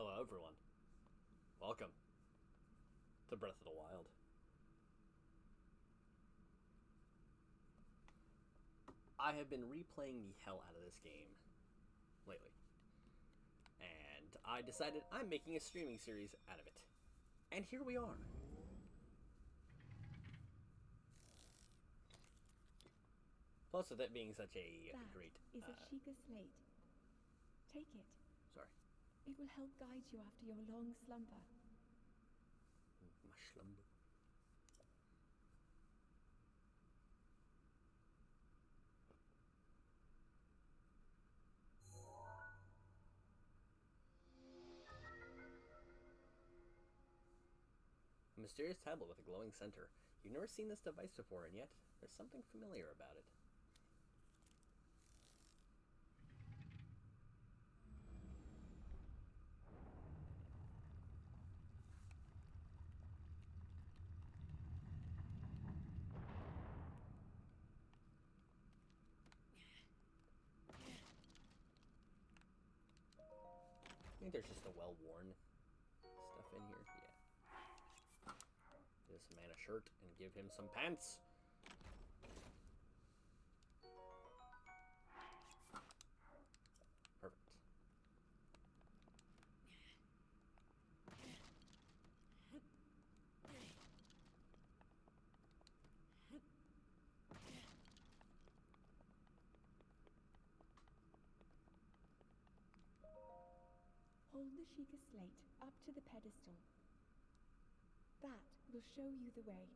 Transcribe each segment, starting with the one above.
Hello, everyone. Welcome to Breath of the Wild. I have been replaying the hell out of this game lately, and I decided I'm making a streaming series out of it. And here we are. Plus, with it being such a That great... is a Sheikah slate. Take it. Sorry. It will help guide you after your long slumber. My slumber. A mysterious tablet with a glowing center. You've never seen this device before, and yet there's something familiar about it. I think there's just a well-worn stuff in here. Yeah. Give this man a shirt and give him some pants. Perfect. Hold the Sheikah slate up to the pedestal. That will show you the way.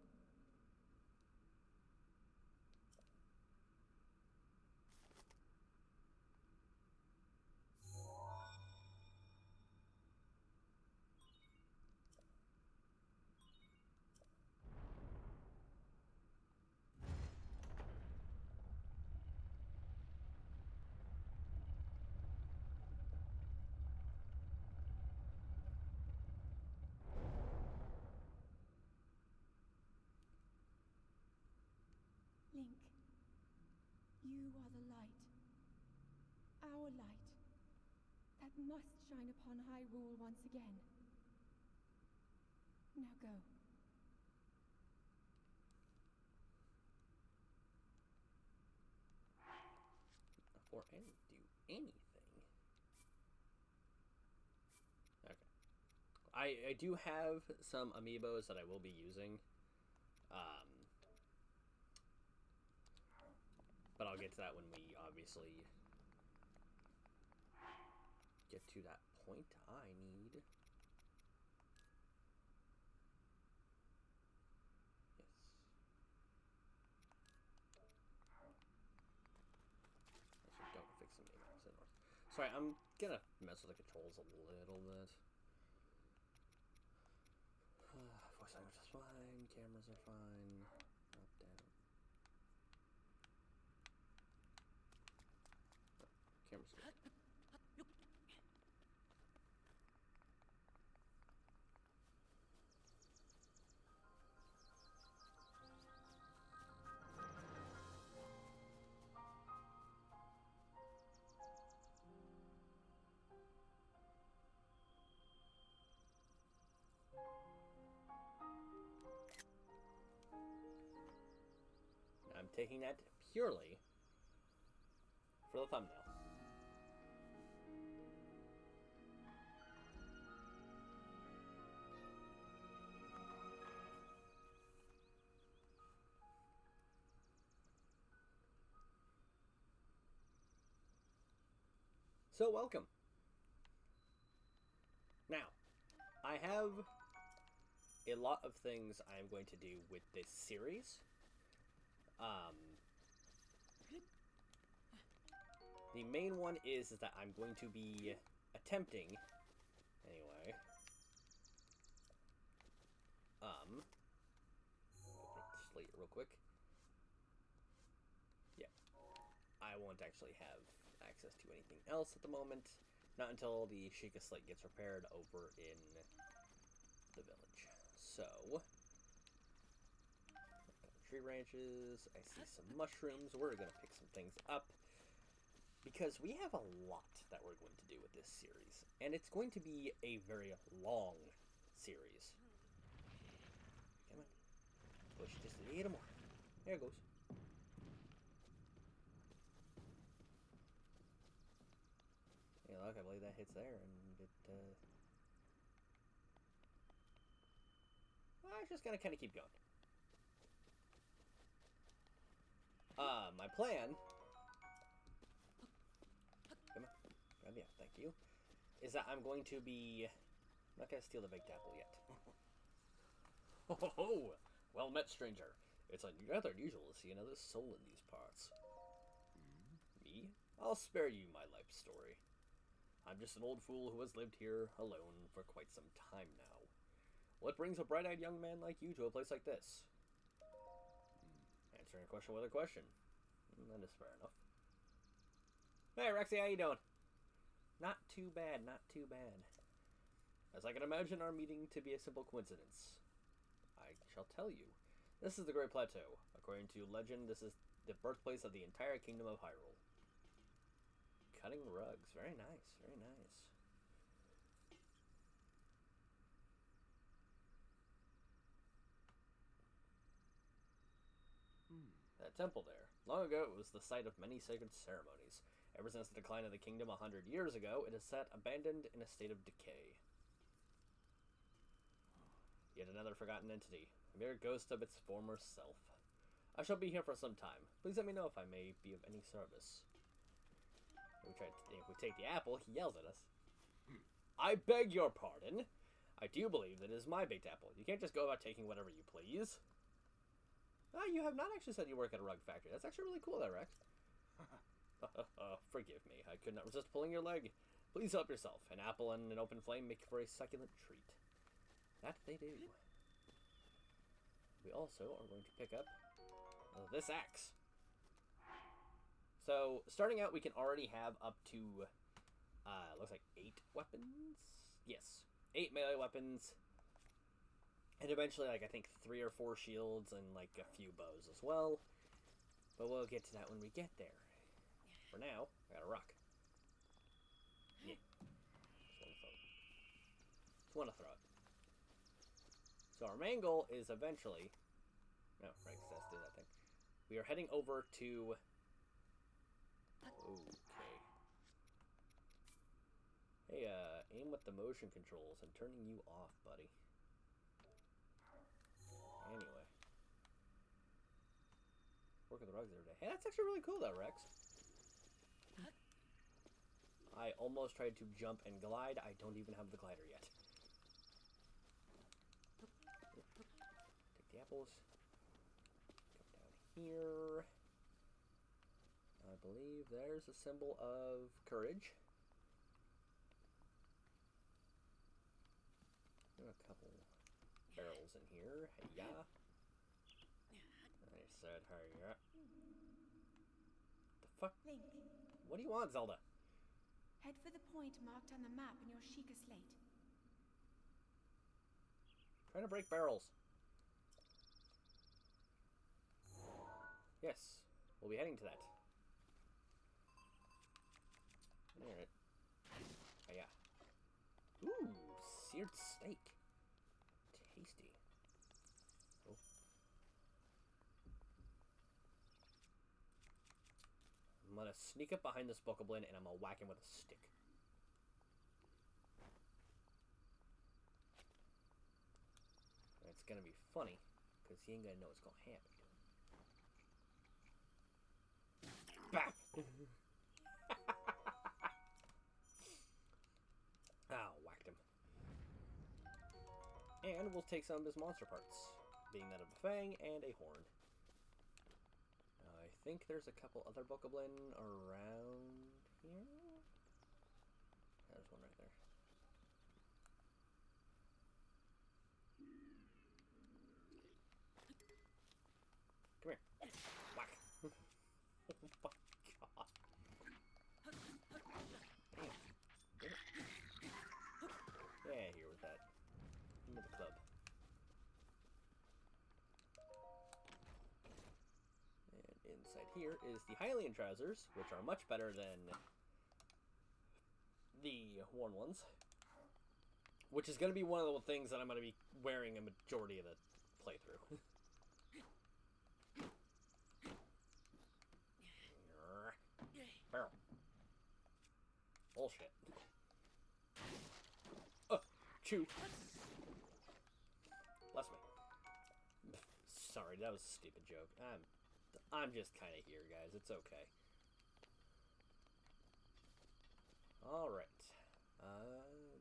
Link, you are the light. Our light. That must shine upon Hyrule once again. Now go. Before I do anything. Okay. I do have some amiibos that I will be using. But I'll get to that when we obviously get to that point. I need... Yes. Actually, don't fix the maps in north. Sorry, I'm gonna mess with the controls a little bit. Voice language is fine, cameras are fine. Up, down. Camera's good. I'm taking that purely for the thumbnail. So, welcome. Now, I have a lot of things I'm going to do with this series. The main one is that I'm going to be attempting, anyway, open up the slate real quick. Yeah, I won't actually have access to anything else at the moment, not until the Sheikah slate gets repaired over in the village. So, tree branches, I see some mushrooms, we're gonna pick some things up. because we have a lot that we're going to do with this series, and it's going to be a very long series. Come on. Push just a little more. There it goes. Hey, look, I believe that hits there, and it, well, I'm just gonna kind of keep going. My plan... Come on. Grab ya, thank you. Is that I'm going to be... I'm not gonna steal the baked apple yet. Ho ho ho! Well met, stranger. It's rather unusual to see another soul in these parts. Me? I'll spare you my life story. I'm just an old fool who has lived here alone for quite some time now. What brings a bright-eyed young man like you to a place like this? Answering a question with a question. That is fair enough. Hey, Rexy, how you doing? Not too bad, not too bad. As I can imagine our meeting to be a simple coincidence. I shall tell you. This is the Great Plateau. According to legend, this is the birthplace of the entire kingdom of Hyrule. Cutting rugs. Very nice, very nice. That temple there. Long ago, it was the site of many sacred ceremonies. Ever since the decline of the kingdom 100 years ago, it is sat abandoned in a state of decay. Yet another forgotten entity, a mere ghost of its former self. I shall be here for some time. Please let me know if I may be of any service. If we take the apple, he yells at us. I beg your pardon. I do believe that it is my baked apple. You can't just go about taking whatever you please. Ah, you have not actually said you work at a rug factory. That's actually really cool there, Rex. Forgive me. I could not resist pulling your leg. Please help yourself. An apple and an open flame make for a succulent treat. That they do. We also are going to pick up this axe. So, starting out, we can already have up to, looks like 8 weapons? Yes. 8 melee weapons. And eventually, like, I think 3 or 4 shields and, like, a few bows as well. But we'll get to that when we get there. For now, I got a rock. Yeah. Just want to throw it. So our main goal is eventually... No, right, let's do that thing. We are heading over to... Okay. Hey, aim with the motion controls. I'm turning you off, buddy. Anyway. Work with the rugs every day. Hey, that's actually really cool though, Rex. I almost tried to jump and glide. I don't even have the glider yet. Take the apples. Come down here. I believe there's a symbol of courage. There are a couple barrels in here. Hey, yeah. I said, hurry up. The fuck? Link. What do you want, Zelda? Head for the point marked on the map in your Sheikah slate. Trying to break barrels. Yes, we'll be heading to that. Alright. Oh, yeah. Ooh, seared steak. Tasty. Oh. I'm gonna sneak up behind this bokoblin and I'm gonna whack him with a stick. And it's gonna be funny, because he ain't gonna know what's gonna happen. Bam! Ow, whacked him. And we'll take some of his monster parts, being that of a fang and a horn. I think there's a couple other bokoblin around here. There's one right there. Come here. Whack. Oh my god. Damn. Get it. Yeah, here with that. Into the club. And inside here is the Hylian trousers, which are much better than the worn ones. Which is going to be one of the things that I'm going to be wearing a majority of the playthrough. Barrel. Bullshit. Chew. Bless me. Sorry, that was a stupid joke. I'm just kind of here, guys. It's okay. Alright.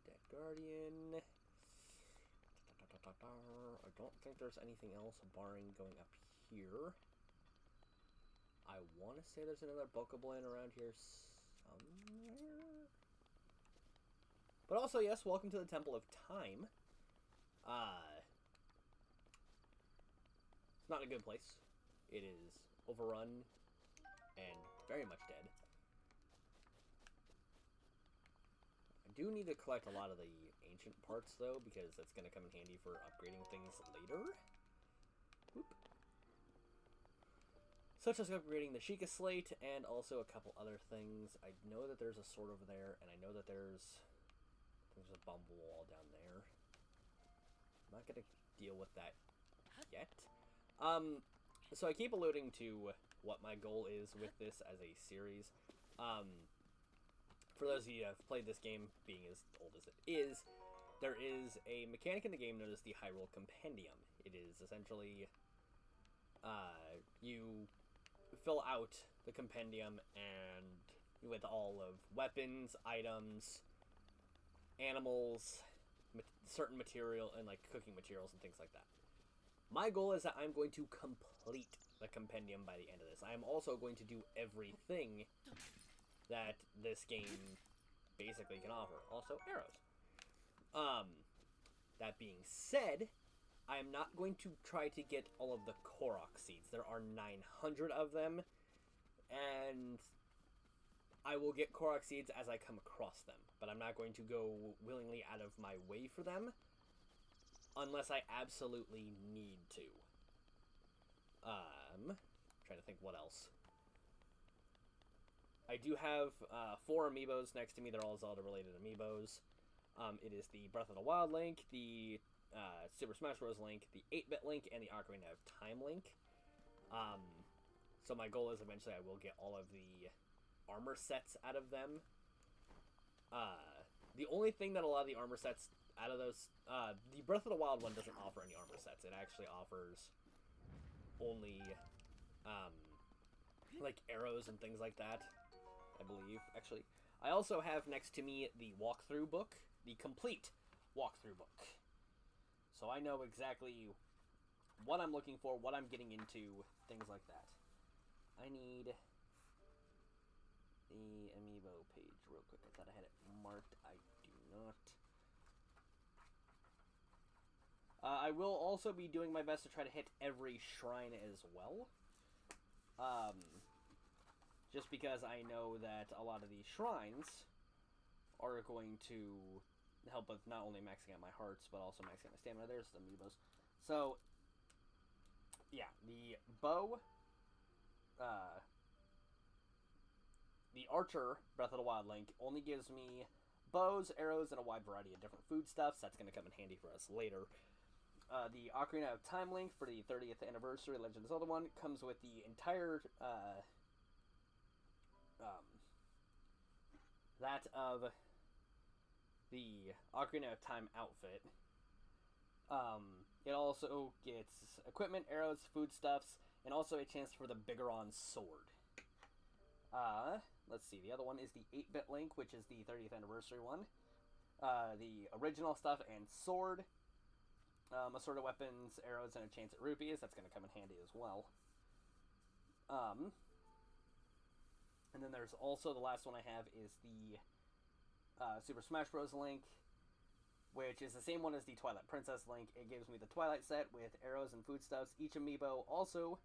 Dead Guardian. I don't think there's anything else barring going up here. I want to say there's another Bokoblin around here somewhere. But also, yes, welcome to the Temple of Time. It's not a good place. It is overrun and very much dead. I do need to collect a lot of the ancient parts, though, because that's going to come in handy for upgrading things later. Whoop. Such as upgrading the Sheikah Slate, and also a couple other things. I know that there's a sword over there, and I know that there's a bumble wall down there. I'm not going to deal with that yet. So I keep alluding to what my goal is with this as a series. For those of you who have played this game, being as old as it is, there is a mechanic in the game known as the Hyrule Compendium. It is essentially, you fill out the compendium and with all of weapons, items, animals, certain material, and like cooking materials and things like that. My goal is that I'm going to complete the compendium by the end of this. I am also going to do everything that this game basically can offer. Also, arrows. That being said, I am not going to try to get all of the Korok seeds. There are 900 of them, and I will get Korok seeds as I come across them, but I'm not going to go willingly out of my way for them unless I absolutely need to. Trying to think what else. I do have 4 amiibos next to me. They're all Zelda-related amiibos. It is the Breath of the Wild Link, the Super Smash Bros. Link, the 8-bit Link, and the Ocarina of Time Link. So my goal is eventually I will get all of the armor sets out of them. The only thing that a lot of the armor sets out of those... the Breath of the Wild one doesn't offer any armor sets. It actually offers only, like, arrows and things like that, I believe, actually. I also have next to me the walkthrough book, the complete walkthrough book. So I know exactly what I'm looking for, what I'm getting into, things like that. I need the amiibo page real quick. I thought I had it marked. I do not. I will also be doing my best to try to hit every shrine as well. Just because I know that a lot of these shrines are going to help with not only maxing out my hearts, but also maxing out my stamina. There's the amiibos. So, yeah, the bow, the Archer Breath of the Wild Link only gives me bows, arrows, and a wide variety of different foodstuffs. That's going to come in handy for us later. The Ocarina of Time Link for the 30th anniversary Legend of Zelda one comes with the entire, that of the Ocarina of Time outfit. It also gets equipment, arrows, foodstuffs, and also a chance for the Bigoron sword. Let's see, the other one is the 8-bit Link, which is the 30th anniversary one. The original stuff and sword. Assorted weapons, arrows, and a chance at rupees. That's going to come in handy as well. And then there's also the last one I have is the Super Smash Bros. Link, which is the same one as the Twilight Princess Link. It gives me the Twilight set with arrows and foodstuffs. Each amiibo also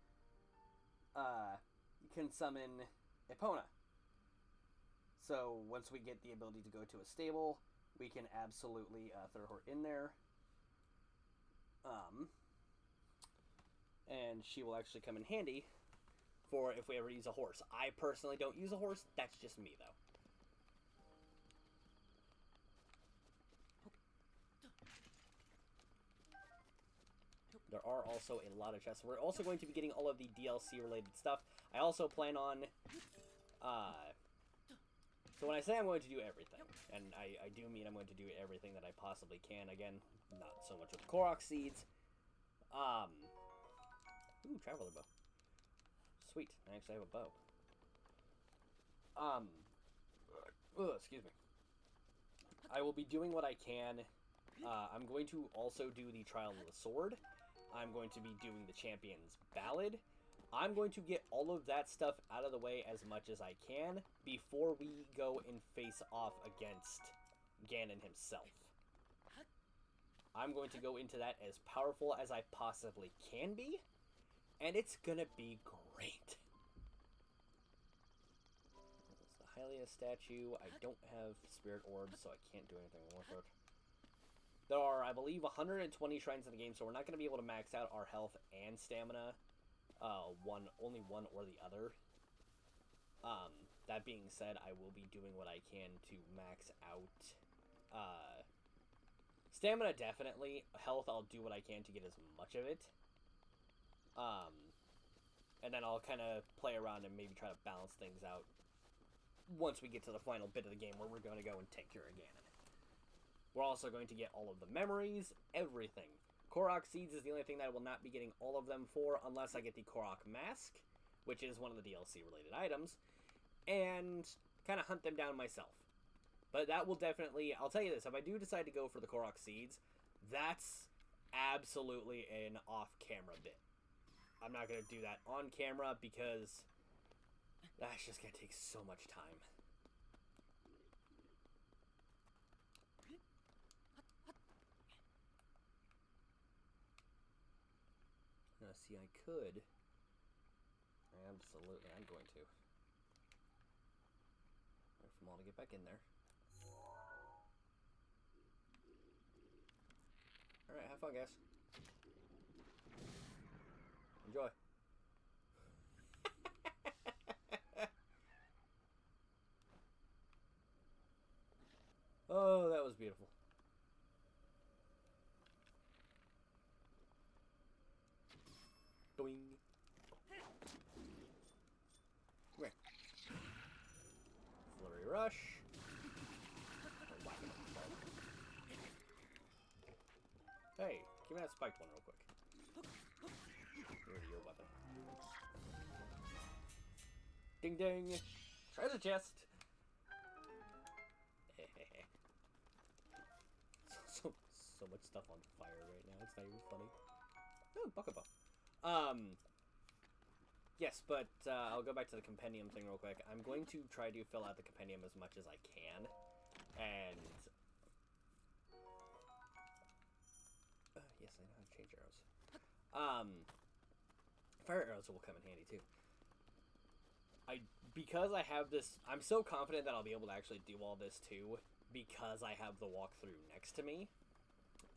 can summon Epona. So once we get the ability to go to a stable, we can absolutely throw her in there. And she will actually come in handy for if we ever use a horse. I personally don't use a horse. That's just me, though. There are also a lot of chests. We're also going to be getting all of the DLC-related stuff. I also plan on... So when I say I'm going to do everything, and I do mean I'm going to do everything that I possibly can. Again, not so much with Korok seeds. Ooh, Traveler bow. Sweet. I actually have a bow. Excuse me. I will be doing what I can. I'm going to also do the Trial of the Sword. I'm going to be doing the Champion's Ballad. I'm going to get all of that stuff out of the way as much as I can before we go and face off against Ganon himself. I'm going to go into that as powerful as I possibly can be, and it's gonna be great. That's the Hylia statue. I don't have Spirit Orbs, so I can't do anything with it. There are, I believe, 120 shrines in the game, so we're not going to be able to max out our health and stamina. Only one or the other. That being said, I will be doing what I can to max out stamina, definitely. Health, I'll do what I can to get as much of it. And then I'll kind of play around and maybe try to balance things out once we get to the final bit of the game where we're going to go and take care of Ganon. We're also going to get all of the memories, everything. Korok Seeds is the only thing that I will not be getting all of them for unless I get the Korok Mask, which is one of the DLC-related items, and kind of hunt them down myself. But that will definitely... I'll tell you this, if I do decide to go for the Korok Seeds, that's absolutely an off-camera bit. I'm not going to do that on camera because that's just going to take so much time. See, I could. Absolutely, I'm going to. Wait for them all to get back in there. Alright, have fun, guys. Enjoy. Oh, that was beautiful. Doing. Come here. Flurry Rush. Hey, give me that spiked one real quick. Here's your weapon. Ding ding! Treasure chest! so much stuff on fire right now, it's not even funny. Oh, Buckabo. Yes, but I'll go back to the compendium thing real quick. I'm going to try to fill out the compendium as much as I can, and yes, I know how to change arrows. Fire arrows will come in handy too. Because I have this, I'm so confident that I'll be able to actually do all this too, because I have the walkthrough next to me.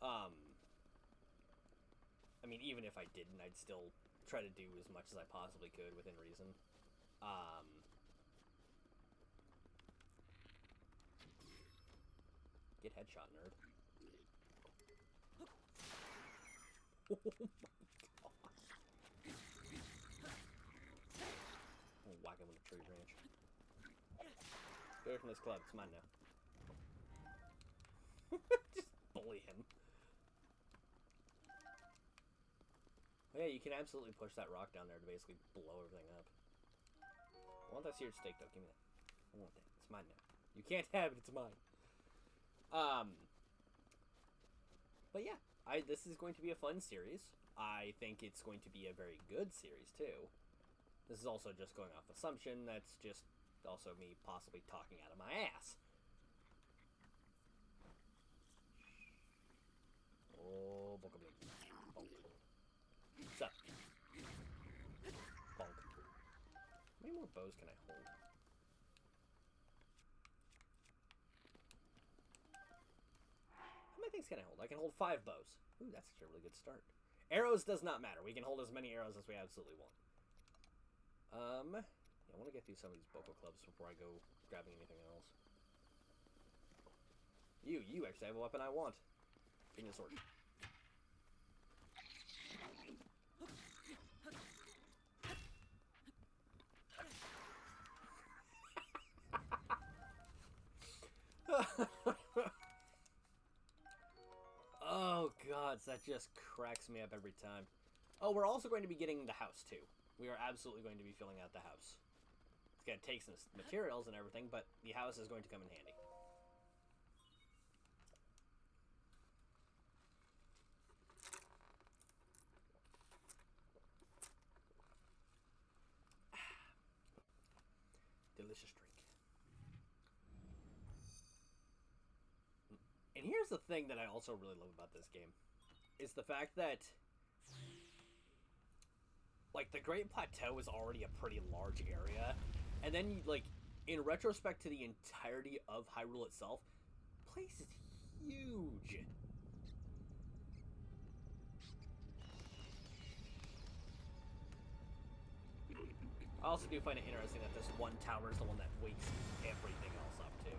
I mean, even if I didn't, I'd still try to do as much as I possibly could within reason. Get headshot, nerd. Oh my gosh. I'll whack him with a tree branch. Get away from this club, it's mine now. Just bully him. Oh yeah, you can absolutely push that rock down there to basically blow everything up. I want that seared steak though, give me that. I want that. It's mine now. You can't have it, it's mine. But yeah, this is going to be a fun series. I think it's going to be a very good series too. This is also just going off assumption. That's just also me possibly talking out of my ass. Oh, book of me. Bonk. What's up? Bonk. How many more bows can I hold? How many things can I hold? I can hold 5 bows. Ooh, that's actually a really good start. Arrows does not matter. We can hold as many arrows as we absolutely want. I want to get through some of these Boko clubs before I go grabbing anything else. You actually have a weapon I want. Give me a sword. Oh, God, that just cracks me up every time. Oh, we're also going to be getting the house, too. We are absolutely going to be filling out the house. It's going to take some materials and everything, but the house is going to come in handy. Delicious drink. And here's the thing that I also really love about this game. Is the fact that, like, the Great Plateau is already a pretty large area. And then, like, in retrospect to the entirety of Hyrule itself, the place is huge. I also do find it interesting that this one tower is the one that wakes everything else up, too.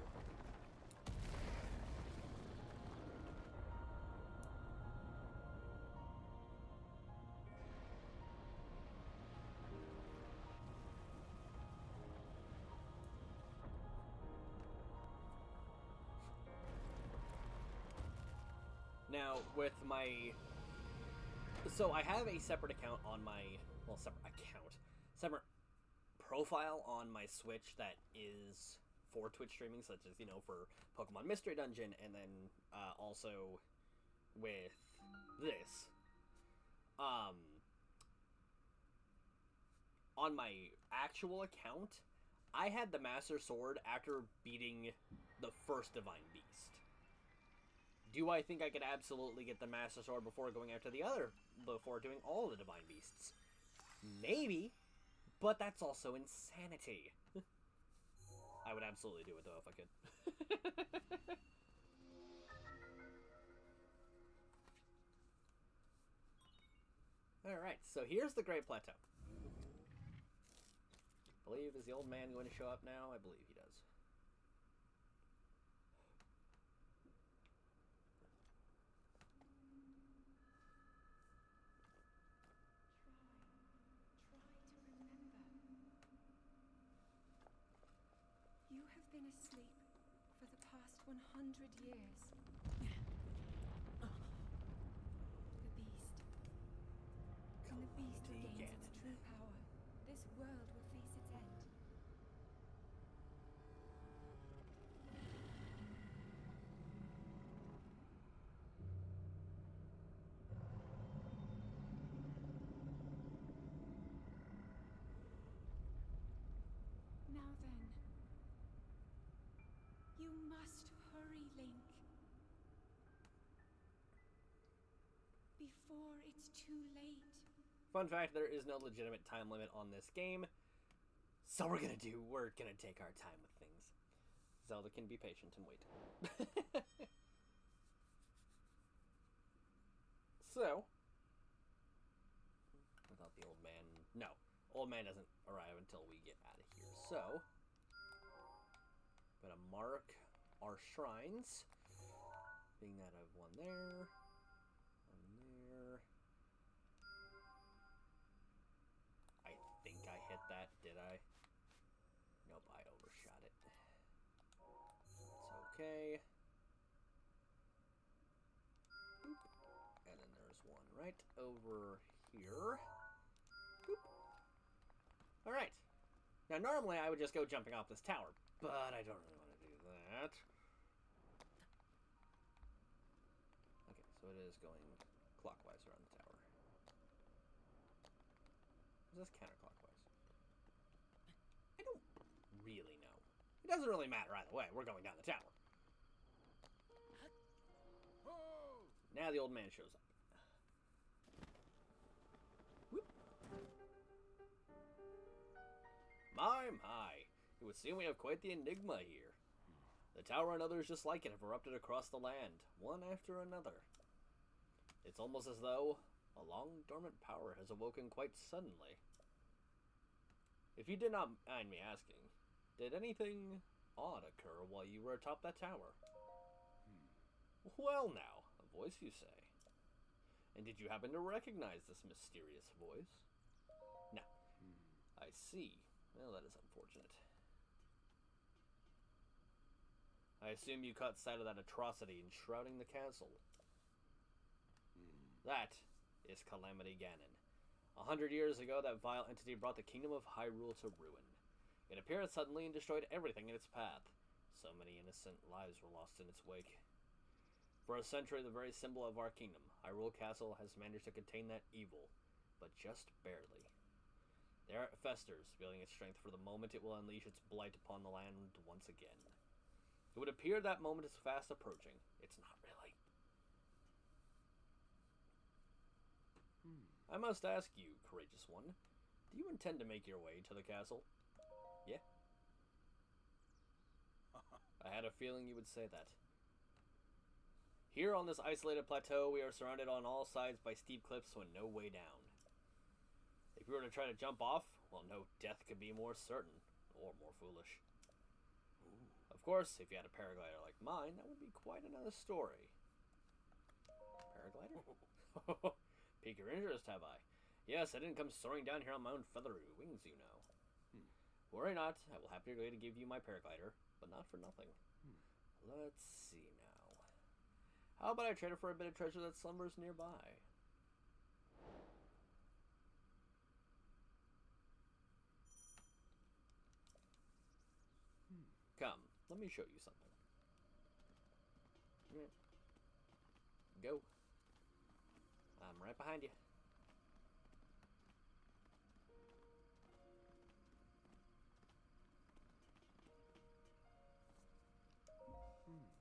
Now, with my... So, I have a separate account on my... Well, separate profile on my Switch that is for Twitch streaming, such as, you know, for Pokemon Mystery Dungeon, and then also with this. On my actual account, I had the Master Sword after beating the first Divine Beast. Do I think I could absolutely get the Master Sword before going after the other, before doing all the Divine Beasts? Maybe, but that's also insanity. I would absolutely do it, though, if I could. Alright, so here's the Great Plateau. I believe, is the old man going to show up now? I believe he does. You have been asleep for the past 100 years. The beast. When the beast regains its true power, this world will face its end. Now then, you must hurry, Link. Before it's too late. Fun fact, there is no legitimate time limit on this game. So we're gonna take our time with things. Zelda can be patient and wait. So, without the old man... No, old man doesn't arrive until we get out of here. So, I'm gonna mark our shrines. Being that I have one there. One there. I think I hit that, did I? Nope, I overshot it. It's okay. Boop. And then there's one right over here. Boop. Alright. Now, normally I would just go jumping off this tower, but I don't really want to do that. Okay, so it is going clockwise around the tower. Is this counterclockwise? I don't really know. It doesn't really matter either way. We're going down the tower. Now the old man shows up. Whoop. My. It would seem we have quite the enigma here. The tower and others just like it have erupted across the land, one after another. It's almost as though a long-dormant power has awoken quite suddenly. If you did not mind me asking, did anything odd occur while you were atop that tower? Well now, a voice you say. And did you happen to recognize this mysterious voice? No. I see. Well, that is unfortunate. I assume you caught sight of that atrocity enshrouding the castle. That is Calamity Ganon. 100 years ago, that vile entity brought the kingdom of Hyrule to ruin. It appeared suddenly and destroyed everything in its path. So many innocent lives were lost in its wake. For a century, the very symbol of our kingdom, Hyrule Castle, has managed to contain that evil, but just barely. There it festers, building its strength for the moment it will unleash its blight upon the land once again. It would appear that moment is fast approaching. It's not really. I must ask you, courageous one, do you intend to make your way to the castle? Yeah? I had a feeling you would say that. Here on this isolated plateau, we are surrounded on all sides by steep cliffs with no way down. If we were to try to jump off, well, no death could be more certain, or more foolish. Of course, if you had a paraglider like mine, that would be quite another story. Paraglider? Pique your interest, have I? Yes, I didn't come soaring down here on my own feathery wings, you know. Worry not, I will happily give you my paraglider, but not for nothing. Let's see now. How about I trade it for a bit of treasure that slumbers nearby? Come, let me show you something. Go. I'm right behind you.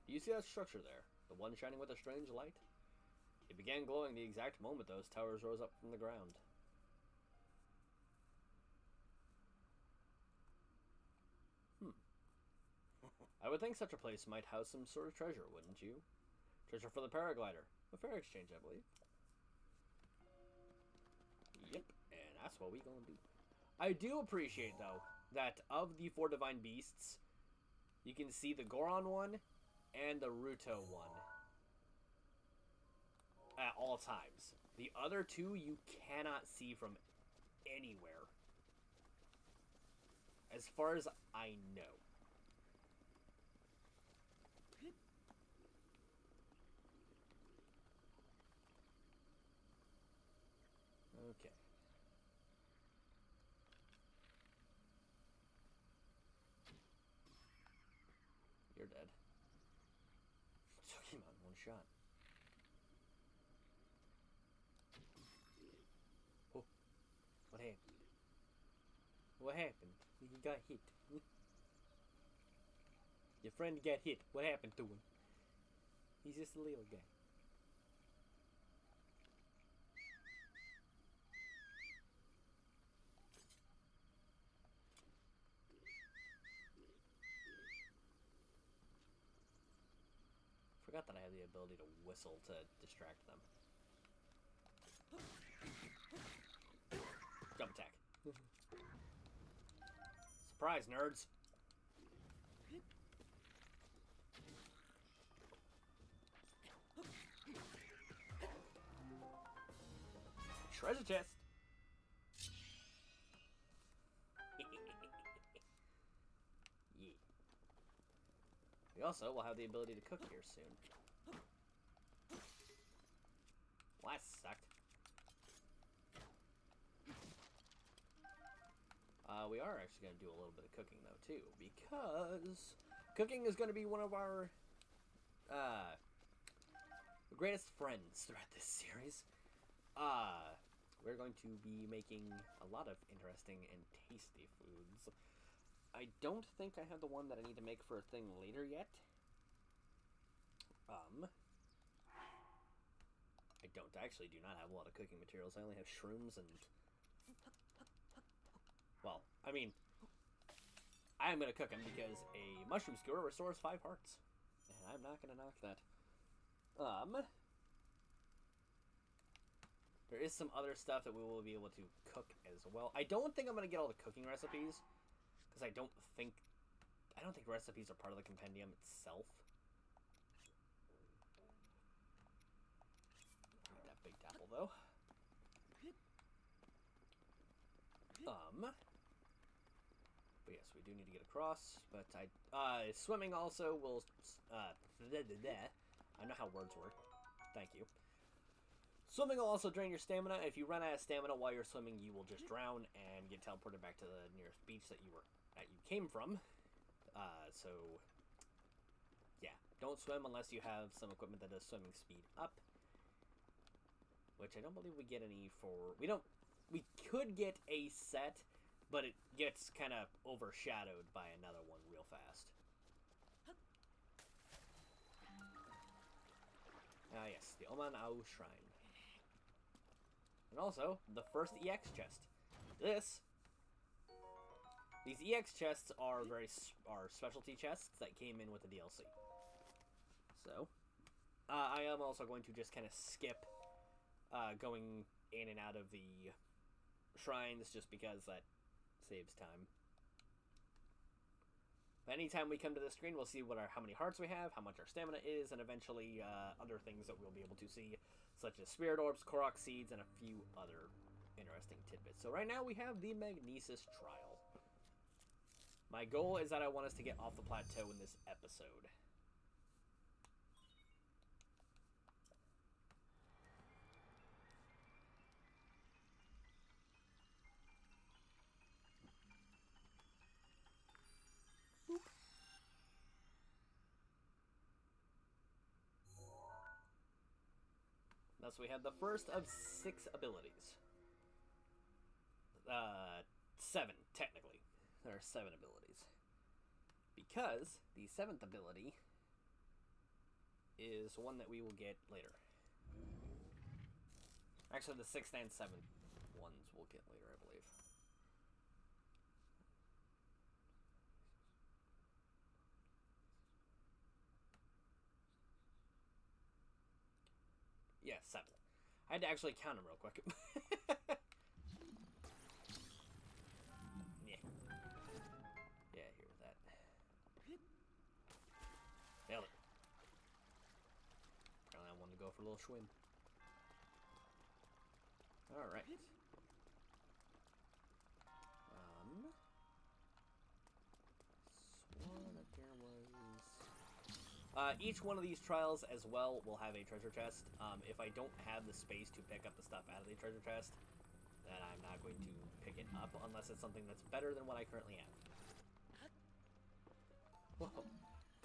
Do you see that structure there? The one shining with a strange light? It began glowing the exact moment those towers rose up from the ground. I would think such a place might house some sort of treasure, wouldn't you? Treasure for the paraglider. A fair exchange, I believe. Yep, and that's what we gonna do. I do appreciate, though, that of the 4 divine beasts, you can see the Goron one and the Ruto one at all times. The other two you cannot see from anywhere, as far as I know. Okay. You're dead. Took him out in one shot. Oh, what happened? What happened? He got hit. Your friend got hit. What happened to him? He's just a little guy. Forgot that I have the ability to whistle to distract them. Jump attack. Surprise, nerds! Treasure chest! Yeah. We also will have the ability to cook here soon. Well, that sucked. We are actually going to do a little bit of cooking, though, too, because cooking is going to be one of our greatest friends throughout this series. We're going to be making a lot of interesting and tasty foods. I don't think I have the one that I need to make for a thing later yet. I actually do not have a lot of cooking materials. I only have shrooms and... Well, I mean, I am going to cook them because a mushroom skewer restores 5 hearts. And I'm not going to knock that. There is some other stuff that we will be able to cook as well. I don't think I'm going to get all the cooking recipes, because I don't think recipes are part of the compendium itself. Need that big apple, though. But yes, we do need to get across, but swimming also will, I know how words work. Thank you. Swimming will also drain your stamina. If you run out of stamina while you're swimming, you will just drown and get teleported back to the nearest beach that you came from. So, yeah. Don't swim unless you have some equipment that does swimming speed up. Which I don't believe we get any for... We could get a set, but it gets kind of overshadowed by another one real fast. Ah, yes. The Oman Ao Shrine. And also, the first EX chest. These EX chests are specialty chests that came in with the DLC. So, I am also going to just kind of skip going in and out of the shrines just because that saves time. But anytime we come to the screen, we'll see how many hearts we have, how much our stamina is, and eventually other things that we'll be able to see, such as spirit orbs, Korok seeds, and a few other interesting tidbits. So right now we have the Magnesis Trial. My goal is that I want us to get off the plateau in this episode. Thus, we have the first of 6 abilities. 7, technically. There are 7 abilities. Because the 7th ability is one that we will get later. Actually, the 6th and 7th ones we'll get later, I believe. Yeah, 7. I had to actually count them real quick. Yeah. Yeah, here with that. Nailed it. Apparently I wanted to go for a little swim. Alright. Each one of these trials as well will have a treasure chest. If I don't have the space to pick up the stuff out of the treasure chest, then I'm not going to pick it up unless it's something that's better than what I currently have. Whoa.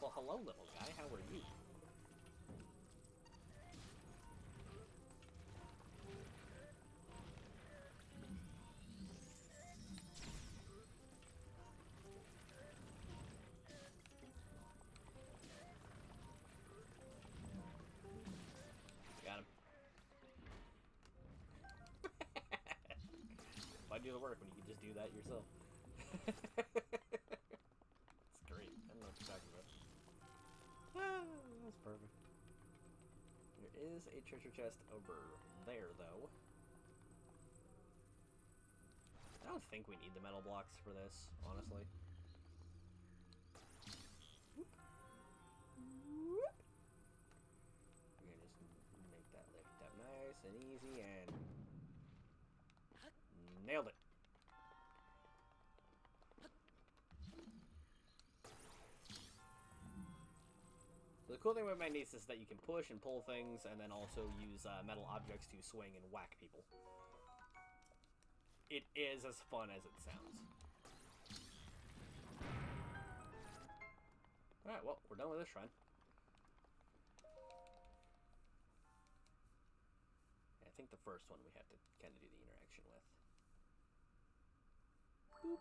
Well, hello, little guy. How are you? Why do the work when you can just do that yourself? It's great. I don't know what you're talking about. That's perfect. There is a treasure chest over there, though. I don't think we need the metal blocks for this, honestly. Whoop. Whoop. We're gonna just make that lift up nice and easy and... Nailed it. So the cool thing about Magnesis is that you can push and pull things and then also use metal objects to swing and whack people. It is as fun as it sounds. Alright, well, we're done with this shrine. I think the first one we have to kind of do the interaction with. Boop.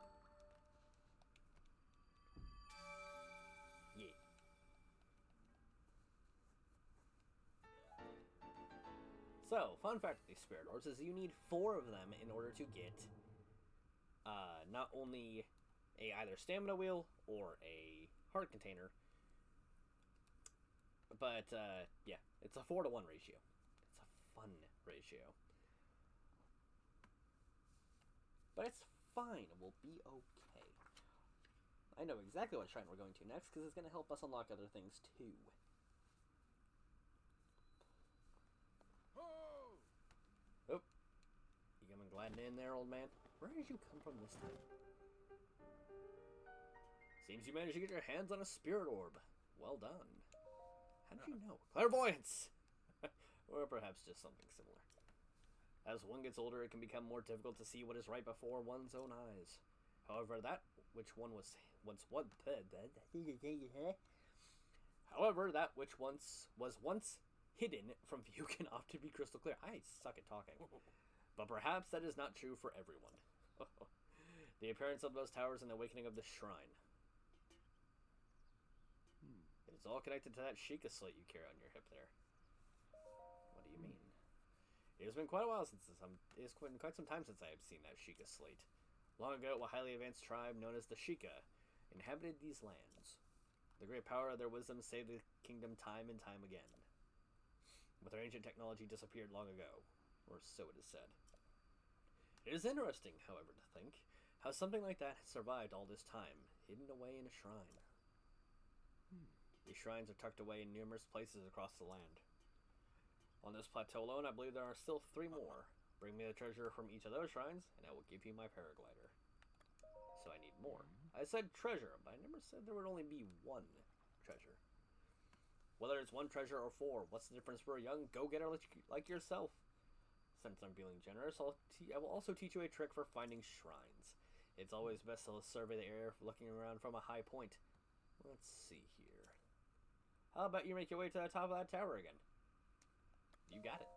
Yeah. So, fun fact with these spirit orbs is you need 4 of them in order to get not only either stamina wheel or a heart container, but yeah, it's a 4-to-1 ratio. It's a fun ratio. But it's fine. We'll be okay. I know exactly what shrine we're going to next, because it's going to help us unlock other things, too. Oh. You coming gliding in there, old man? Where did you come from this time? Seems you managed to get your hands on a spirit orb. Well done. How did you know? Clairvoyance! Or perhaps just something similar. As one gets older, it can become more difficult to see what is right before one's own eyes. However, that which was once hidden from view can often be crystal clear. I suck at talking. But perhaps that is not true for everyone. The appearance of those towers and the awakening of the shrine. It is all connected to that Sheikah slate you carry on your hip there. What do you mean? It has been quite a while since it has been quite some time since I have seen that Sheikah slate. Long ago, a highly advanced tribe known as the Sheikah inhabited these lands. The great power of their wisdom saved the kingdom time and time again. But their ancient technology disappeared long ago, or so it is said. It is interesting, however, to think how something like that has survived all this time, hidden away in a shrine. These shrines are tucked away in numerous places across the land. On this plateau alone, I believe there are still 3 more. Bring me the treasure from each of those shrines, and I will give you my paraglider. So I need more. I said treasure, but I never said there would only be 1 treasure. Whether it's 1 treasure or 4, what's the difference for a young go-getter like yourself? Since I'm feeling generous, I will also teach you a trick for finding shrines. It's always best to survey the area looking around from a high point. Let's see here. How about you make your way to the top of that tower again? You got it.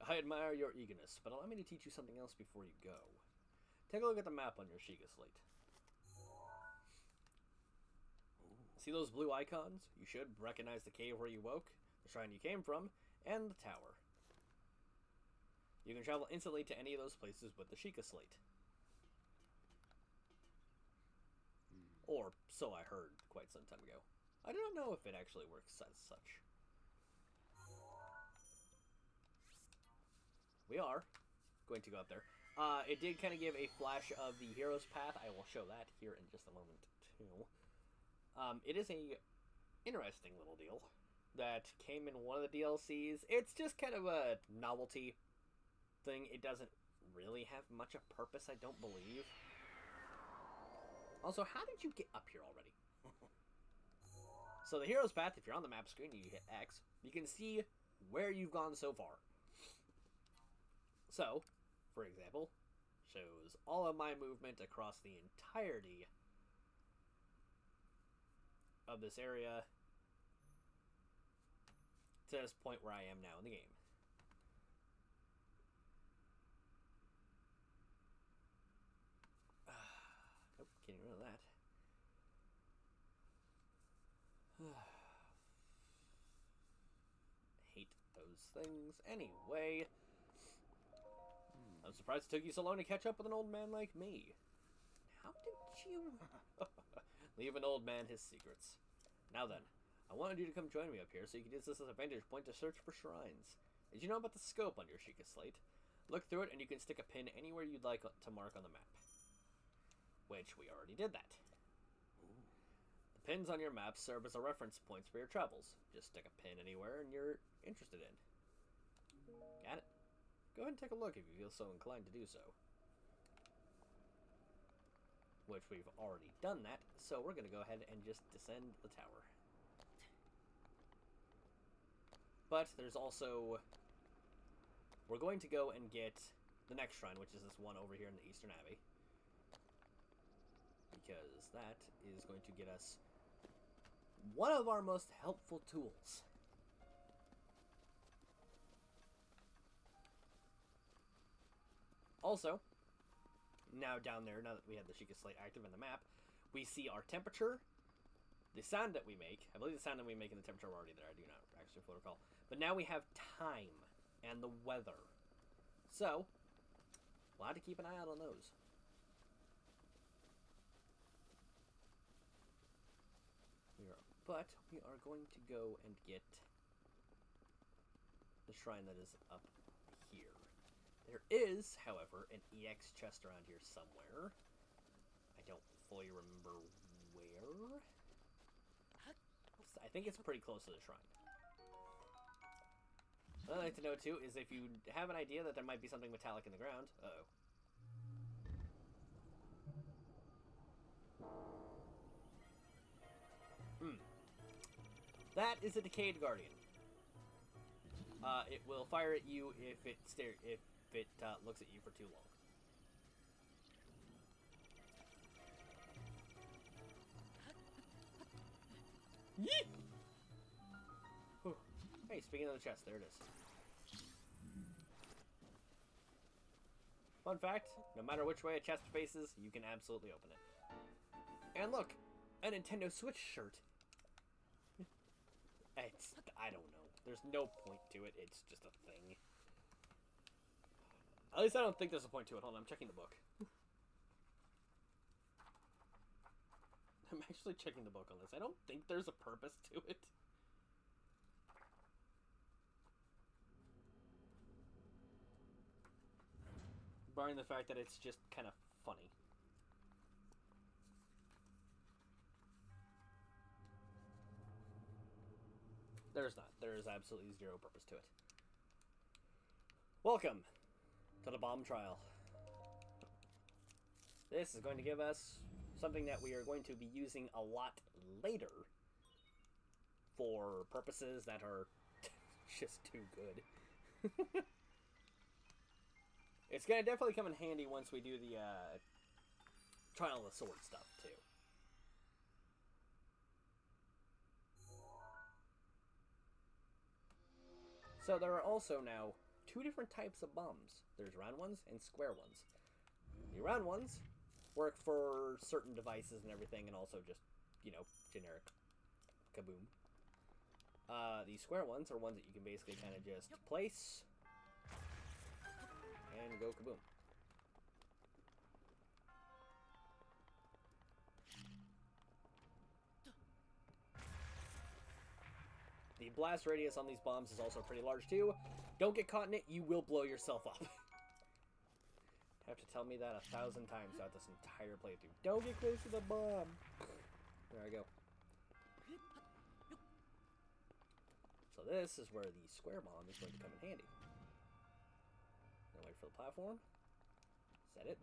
I admire your eagerness, but allow me to teach you something else before you go. Take a look at the map on your Sheikah slate. See those blue icons? You should recognize the cave where you woke, the shrine you came from, and the tower. You can travel instantly to any of those places with the Sheikah slate. Or so I heard quite some time ago. I do not know if it actually works as such. We are going to go up there. It did kind of give a flash of the hero's path. I will show that here in just a moment, too. It is a interesting little deal that came in one of the DLCs. It's just kind of a novelty thing. It doesn't really have much of purpose, I don't believe. Also, how did you get up here already? So the hero's path, if you're on the map screen and you hit X, you can see where you've gone so far. So, for example, shows all of my movement across the entirety of this area to this point where I am now in the game. Nope, getting rid of that. Hate those things. Anyway, I'm surprised it took you so long to catch up with an old man like me. How did you leave an old man his secrets? Now then, I wanted you to come join me up here so you can use this as a vantage point to search for shrines. Did you know about the scope on your Sheikah slate? Look through it and you can stick a pin anywhere you'd like to mark on the map. Which we already did that. The pins on your map serve as a reference points for your travels. Just stick a pin anywhere and you're interested in. Got it? Go ahead and take a look if you feel so inclined to do so. Which we've already done that, so we're going to go ahead and just descend the tower. But there's also... We're going to go and get the next shrine, which is this one over here in the Eastern Abbey. Because that is going to get us one of our most helpful tools. Also, now down there, now that we have the Sheikah slate active in the map, we see our temperature, the sound that we make. I believe the sound that we make and the temperature are already there. I do not actually recall. But now we have time and the weather. So, we'll have to keep an eye out on those. But we are going to go and get the shrine that is up here. There is, however, an EX chest around here somewhere. I don't fully remember where. I think it's pretty close to the shrine. What I'd like to know, too, is if you have an idea that there might be something metallic in the ground. Uh-oh. That is a Decayed Guardian. It will fire at you if it looks at you for too long. Yeet! Hey, speaking of the chest, there it is. Fun fact, no matter which way a chest faces, you can absolutely open it. And look, a Nintendo Switch shirt. I don't know. There's no point to it. It's just a thing. At least I don't think there's a point to it. Hold on, I'm checking the book. I'm actually checking the book on this. I don't think there's a purpose to it. Barring the fact that it's just kind of funny. There's not. There is absolutely zero purpose to it. Welcome to the bomb trial. This is going to give us something that we are going to be using a lot later for purposes that are just too good. It's going to definitely come in handy once we do the Trial of the Sword stuff, too. So there are also now two different types of bombs. There's round ones and square ones. The round ones work for certain devices and everything, and also just, you know, generic kaboom. The square ones are ones that you can basically kind of just place and go kaboom. The blast radius on these bombs is also pretty large too. Don't get caught in it, you will blow yourself up. Have to tell me that 1,000 times throughout this entire playthrough. Don't get close to the bomb. There I go. So this is where the square bomb is going to come in handy. Gonna wait for the platform. Set it.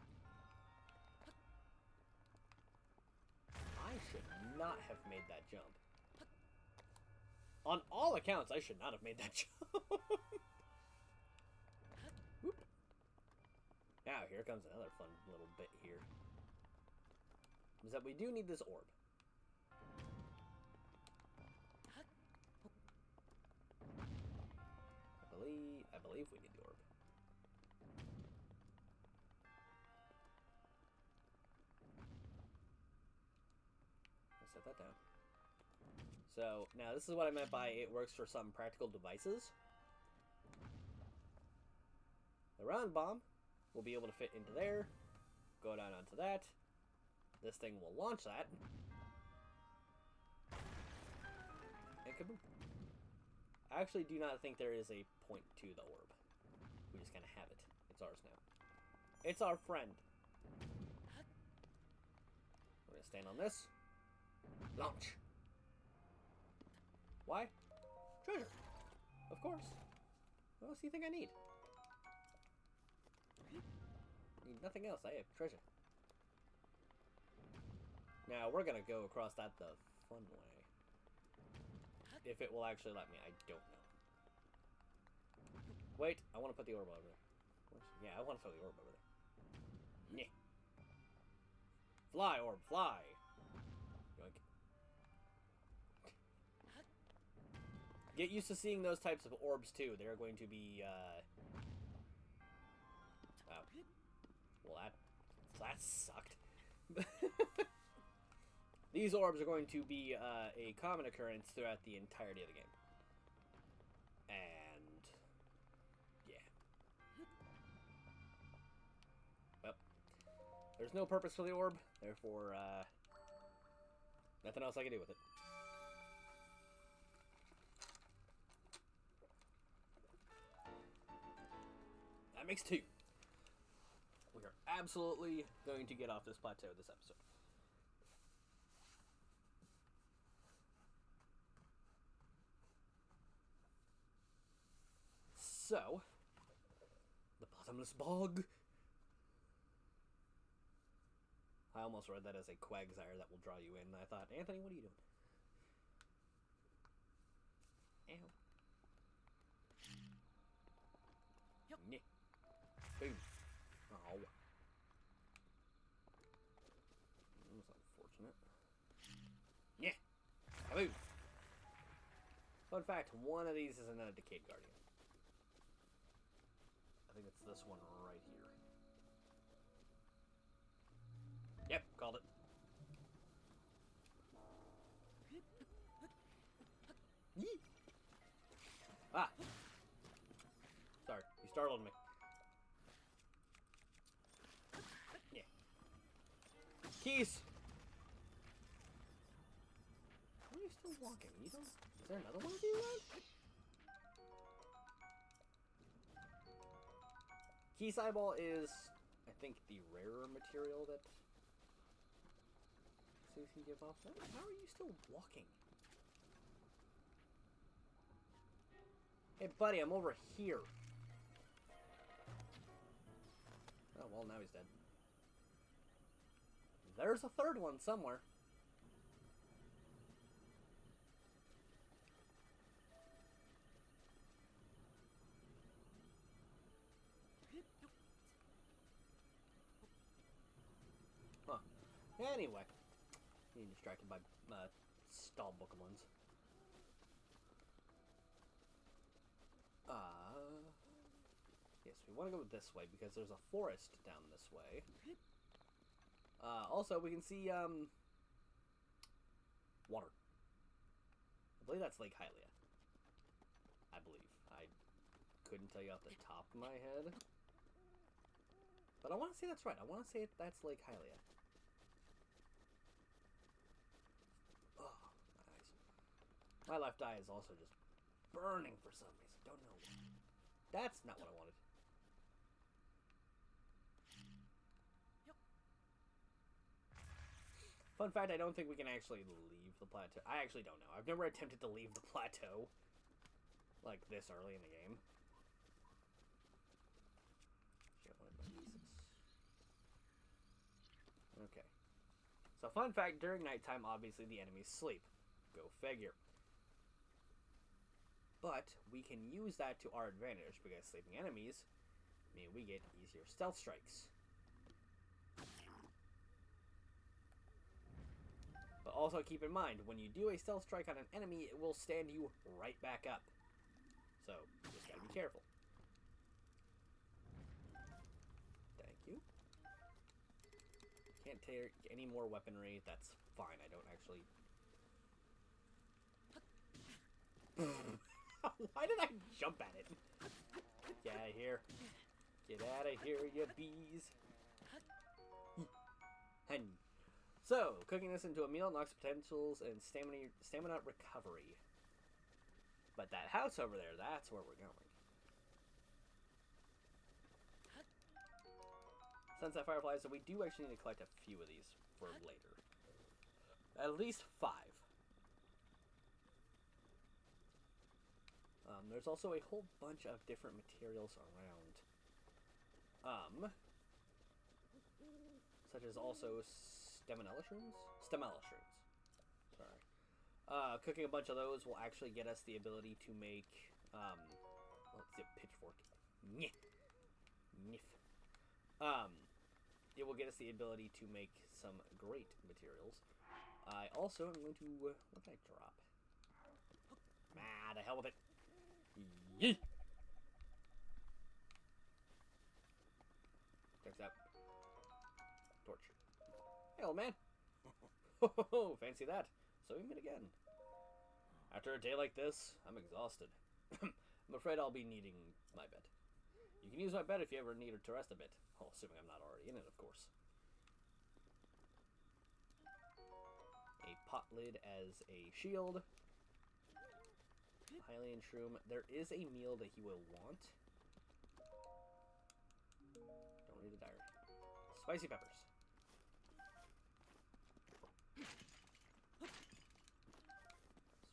I should not have made that jump. On all accounts, I should not have made that jump. Whoop. Now, here comes another fun little bit here. Is that we do need this orb. I believe we need the orb. Let's set that down. So, now this is what I meant by it works for some practical devices. The round bomb will be able to fit into there, go down onto that. This thing will launch that. And kaboom. I actually do not think there is a point to the orb. We just kind of have it. It's ours now. It's our friend. We're going to stand on this. Launch. Why? Treasure. Of course. What else do you think I need? Need nothing else. I have treasure. Now, we're going to go across that the fun way. If it will actually let me, I don't know. Wait, I want to put the orb over there. Yeah, I want to throw the orb over there. Yeah. Fly, orb, fly! Yoink. Get used to seeing those types of orbs, too. They're going to be, wow. Well, that sucked. These orbs are going to be a common occurrence throughout the entirety of the game. And, yeah. Well, there's no purpose for the orb, therefore, nothing else I can do with it. That makes 2. absolutely going to get off this plateau this episode. So, the bottomless bog. I almost read that as a quagsire that will draw you in. I thought, Anthony, what are you doing? Ow. Yeah. Boom. Oh. That was unfortunate. Yeah. Boom. Fun fact, one of these is in a Decayed Guardian. I think it's this one right here. Yep, called it. Yee. Ah. Sorry, you startled me. Yeah. Keys! Why are you still walking? You don't... Is there another one of you around? Keys Eyeball is, I think, the rarer material that Zeus can give off. How are you still walking? Hey, buddy, I'm over here. Oh, well, now he's dead. There's a third one somewhere. Huh. Anyway. Being distracted by stall Pokemons. Yes, we want to go this way because there's a forest down this way. Also, we can see, water. I believe that's Lake Hylia. I believe. I couldn't tell you off the top of my head. But I want to say that's right. I want to say that's Lake Hylia. Oh, my eyes. My left eye is also just burning for some reason. Don't know why. That's not what I wanted. Fun fact, I don't think we can actually leave the plateau. I actually don't know. I've never attempted to leave the plateau like this early in the game. Okay. So fun fact, during nighttime, obviously the enemies sleep. Go figure. But we can use that to our advantage because sleeping enemies mean we get easier stealth strikes. But also keep in mind, when you do a stealth strike on an enemy, it will stand you right back up. So, just gotta be careful. Thank you. Can't take any more weaponry. That's fine. I don't actually... Why did I jump at it? Get out of here. Get out of here, you bees. And so, cooking this into a meal knocks potentials and stamina recovery. But that house over there, that's where we're going. Sunset Fireflies, so we do actually need to collect a few of these for later. At least 5. There's also a whole bunch of different materials around. Such as also Steminella shrooms? Stemella shrooms. Sorry. Cooking a bunch of those will actually get us the ability to make, let's see, a pitchfork. Nyeh. Nif. It will get us the ability to make some great materials. I also am going to, what did I drop? Ah, the hell with it. Yee! Check that. Torch. Hey, old man. Oh, fancy that. So we meet again. After a day like this, I'm exhausted. I'm afraid I'll be needing my bed. You can use my bed if you ever need to rest a bit. Oh, assuming I'm not already in it, of course. A pot lid as a shield. Hylian shroom. There is a meal that he will want. Don't read the diary. Spicy peppers.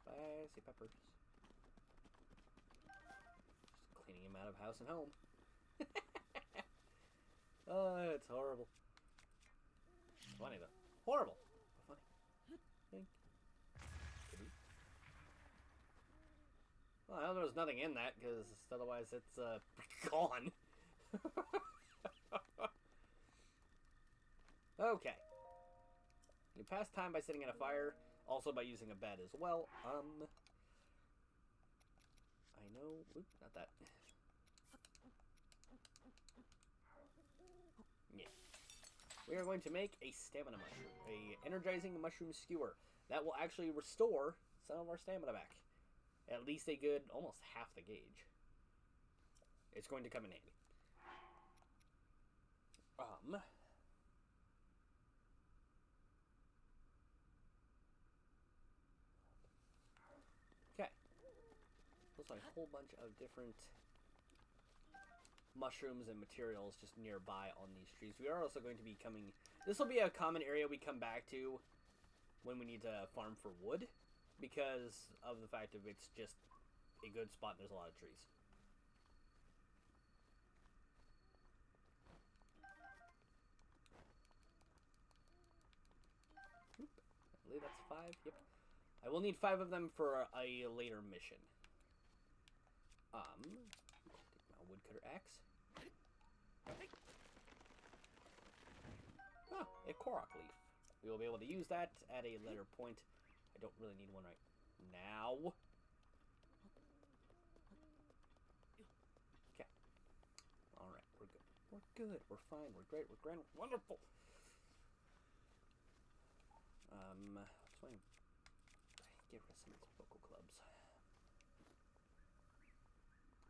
Spicy peppers. Just cleaning him out of house and home. Oh, it's horrible. It's funny though. Horrible. But funny. Well, I know there was nothing in that, because otherwise it's gone. Okay. You pass time by sitting in a fire, also by using a bed as well. I know... Oop, not that. Yeah. We are going to make a stamina mushroom. A energizing mushroom skewer. That will actually restore some of our stamina back. At least a good, almost half the gauge. It's going to come in handy. Okay. Looks like a whole bunch of different mushrooms and materials just nearby on these trees. We are also going to be coming... This will be a common area we come back to when we need to farm for wood, because of the fact of it's just a good spot and there's a lot of trees. Oop, I believe that's 5. Yep. I will need 5 of them for a later mission. Take my woodcutter axe. Ah, a korok leaf. We will be able to use that at a later point. I don't really need one right now. Okay. Alright, we're good. We're good. We're fine. We're great. We're grand. We're wonderful. Just want to get rid of some of these vocal clubs.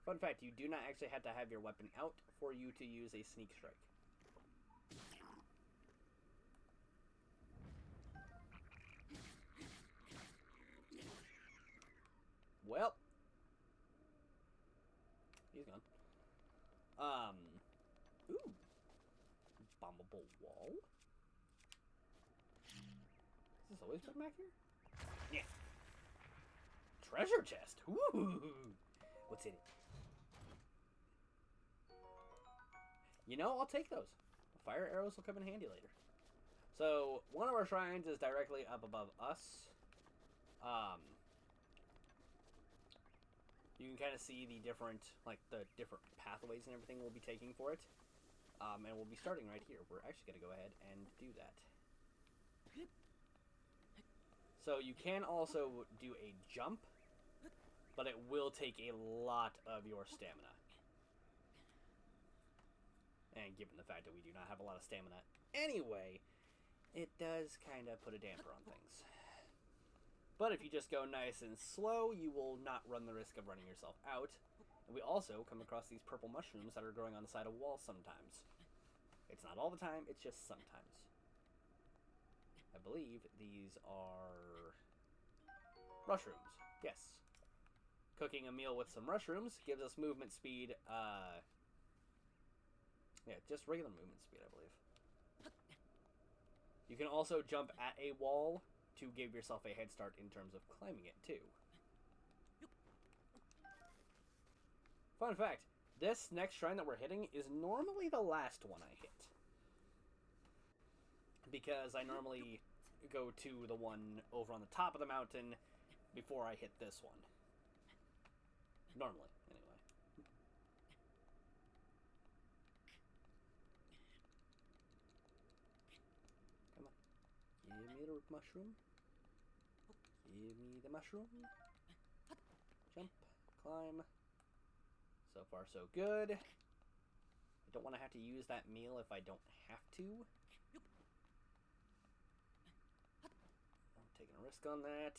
Fun fact, you do not actually have to have your weapon out for you to use a sneak strike. Well, he's gone. Ooh, bombable wall. Is this always been back here? Yeah. Treasure chest. Ooh, what's in it? You know, I'll take those. Fire arrows will come in handy later. So one of our shrines is directly up above us. You can kind of see the different pathways and everything we'll be taking for it. And we'll be starting right here. We're actually going to go ahead and do that. So you can also do a jump, but it will take a lot of your stamina. And given the fact that we do not have a lot of stamina anyway, it does kind of put a damper on things. But if you just go nice and slow, you will not run the risk of running yourself out. And we also come across these purple mushrooms that are growing on the side of walls sometimes. It's not all the time, it's just sometimes. I believe these are mushrooms. Yes. Cooking a meal with some mushrooms gives us movement speed. Yeah, just regular movement speed, I believe. You can also jump at a wall to give yourself a head start in terms of climbing it, too. Fun fact, this next shrine that we're hitting is normally the last one I hit. Because I normally go to the one over on the top of the mountain before I hit this one. Normally, anyway. Come on. Give me the mushroom. Give me the mushroom. Jump. Climb. So far, so good. I don't want to have to use that meal if I don't have to. I'm taking a risk on that.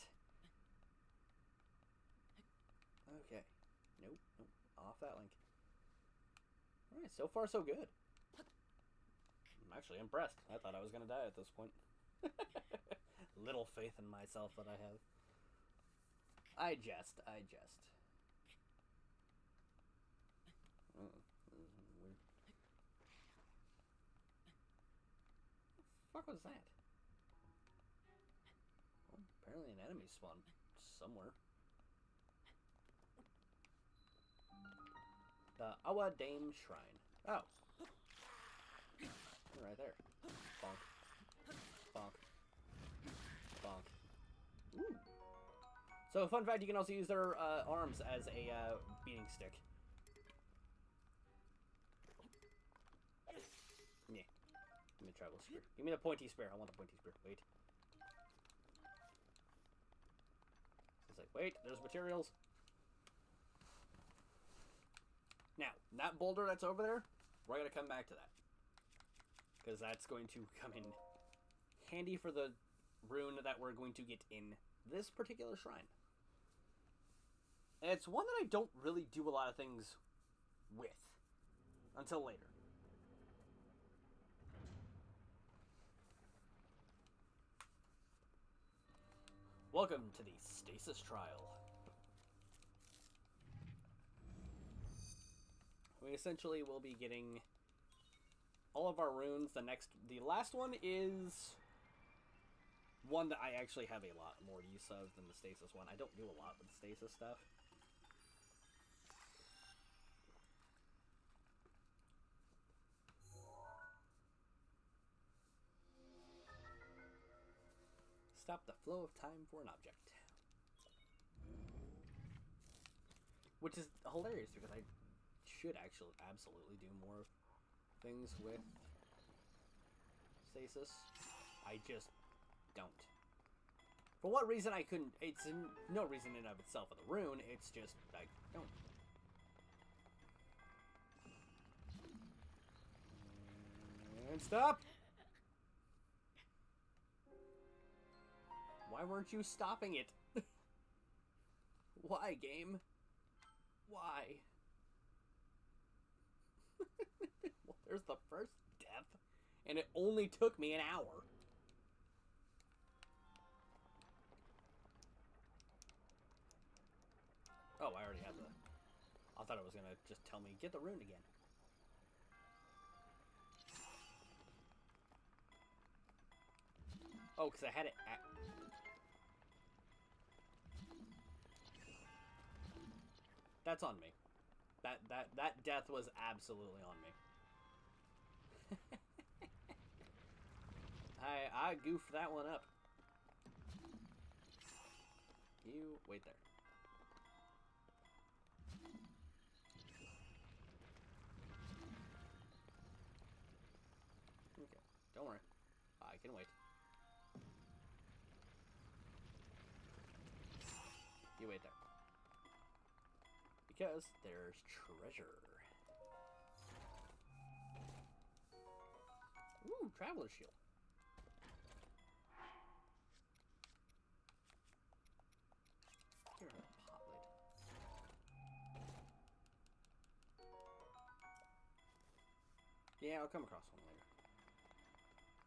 Okay. Nope. Nope. Off that link. Alright, so far, so good. I'm actually impressed. I thought I was going to die at this point. Little faith in myself that I have. I jest. was that? Well, apparently an enemy spawned somewhere. The Awa Dame Shrine. Oh. Right there. Bonk. Bonk. Bonk. Ooh. So, fun fact, you can also use their arms as a beating stick. Yeah. Give me the travel spear. Give me the pointy spear. I want the pointy spear. Wait. It's like, wait, there's materials. Now, that boulder that's over there, we're going to come back to that. Because that's going to come in handy for the rune that we're going to get in this particular shrine. And it's one that I don't really do a lot of things with until later. Welcome to the Stasis Trial. We essentially will be getting all of our runes. The last one is one that I actually have a lot more use of than the Stasis one. I don't do a lot with the Stasis stuff. Stop the flow of time for an object. Which is hilarious because I should actually absolutely do more things with Stasis. I just don't. For what reason I couldn't... It's no reason in and of itself of the rune. It's just I don't. And stop! Why weren't you stopping it? Why, game? Why? Well, there's the first death, and it only took me an hour. Oh, I already had the... I thought it was gonna just tell me, get the rune again. Oh, because I had it at... That's on me. That death was absolutely on me. I goofed that one up. You wait there. Okay, don't worry. I can wait. You wait there. Because there's treasure. Ooh, Traveler's Shield. Here, pot lid. Yeah, I'll come across one later.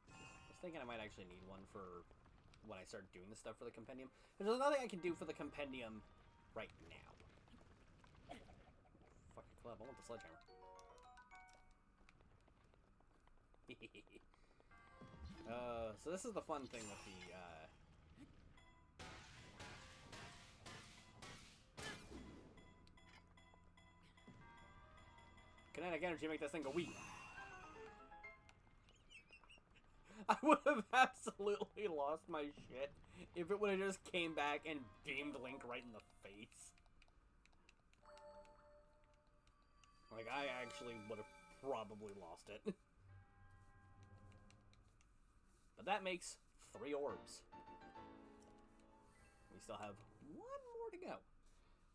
I was thinking I might actually need one for when I start doing the stuff for the compendium. There's nothing I can do for the compendium right now. Fucking club, I want the sledgehammer. So this is the fun thing with the, kinetic energy make this thing go wee. I would have absolutely lost my shit if it would have just came back and beamed Link right in the face. Like, I actually would have probably lost it. But that makes 3 orbs. We still have 1 more to go.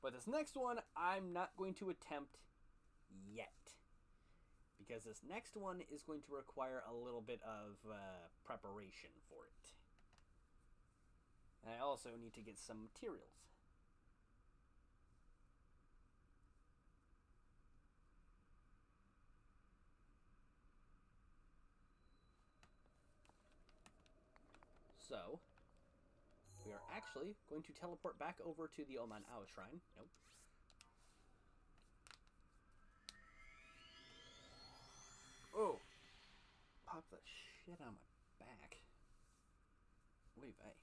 But this next one, I'm not going to attempt yet. Because this next one is going to require a little bit of preparation for it. And I also need to get some materials. So, we are actually going to teleport back over to the Oman Awa Shrine. Nope. Oh. Pop the shit out of my back. Oy vey.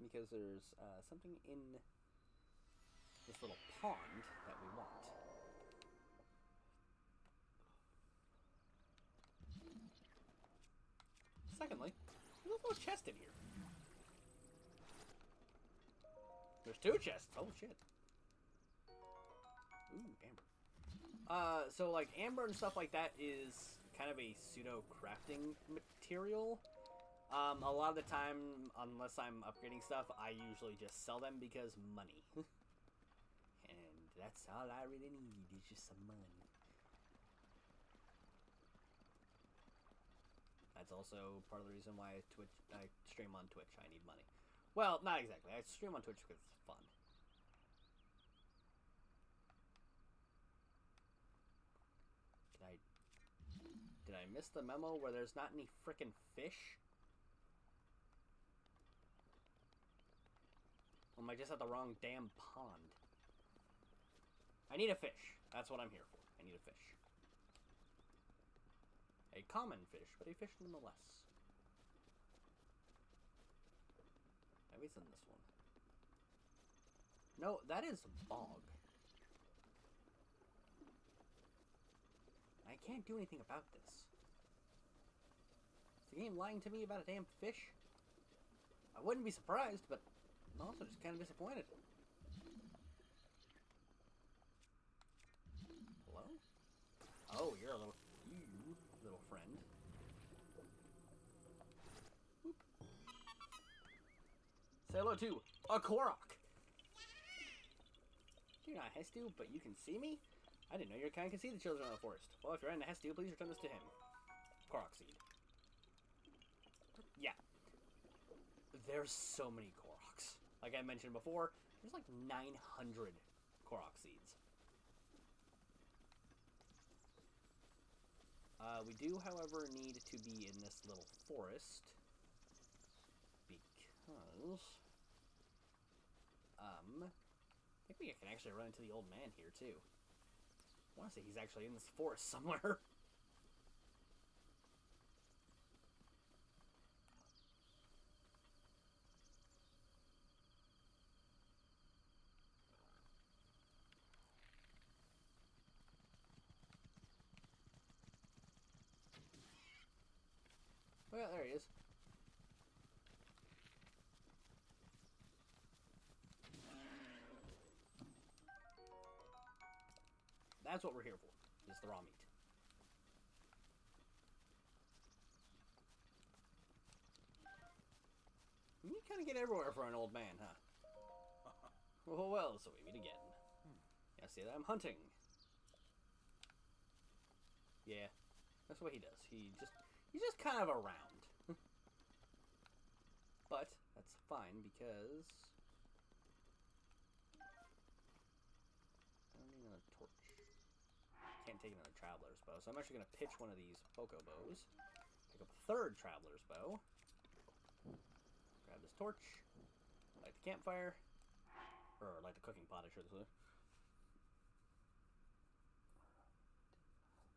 Because there's something in this little pond that we want. Secondly, there's a little chest in here. There's 2 chests. Oh shit. Ooh, amber. So like amber and stuff like that is kind of a pseudo crafting material. A lot of the time, unless I'm upgrading stuff, I usually just sell them because money. And that's all I really need is just some money. That's also part of the reason why I stream on Twitch. I need money. Well, not exactly. I stream on Twitch because it's fun. Did I miss the memo where there's not any frickin' fish? Or am I just at the wrong damn pond? I need a fish. That's what I'm here for. I need a fish. A common fish, but a fish nonetheless. Maybe it's in this one. No, that is bog. I can't do anything about this. Is the game lying to me about a damn fish? I wouldn't be surprised, but I'm also just kind of disappointed. Hello? Oh, you're a little friend. Whoop. Say hello to a Korok. You're not Hestu, but you can see me? I didn't know your kind could see the children of the forest. Well, if you're in Hestu, please return this to him. Korok seed. Yeah. There's so many Koroks. Like I mentioned before, there's like 900 Korok seeds. We do, however, need to be in this little forest. Because... I think we can actually run into the old man here, too. I want to say he's actually in this forest somewhere. Oh yeah, there he is. That's what we're here for, is the raw meat. You kind of get everywhere for an old man, huh? Well, so we meet again. Yeah, see that? I'm hunting. Yeah, that's what he does. He's just kind of around. But that's fine because I don't need another torch. Can't take another traveler's bow, so I'm actually gonna pitch one of these Boko bows. Pick up a 3rd traveler's bow. Grab this torch. Light the campfire. Or light the cooking pot, I should say.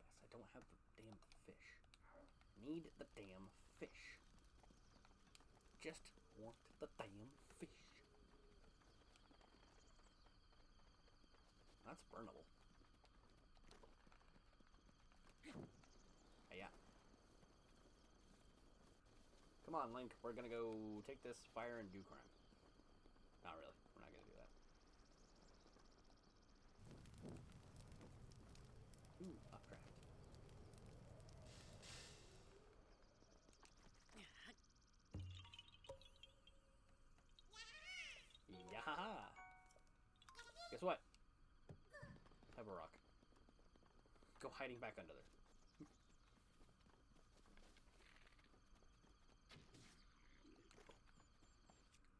Guess I don't have the damn fish. Need the damn fish. Just want the damn fish. That's burnable. Hey, yeah. Come on, Link. We're gonna go take this fire and do crime. Not really. We're not gonna do that. Ooh, upcraft. Yeah. Guess what? Have a rock. Go hiding back under there.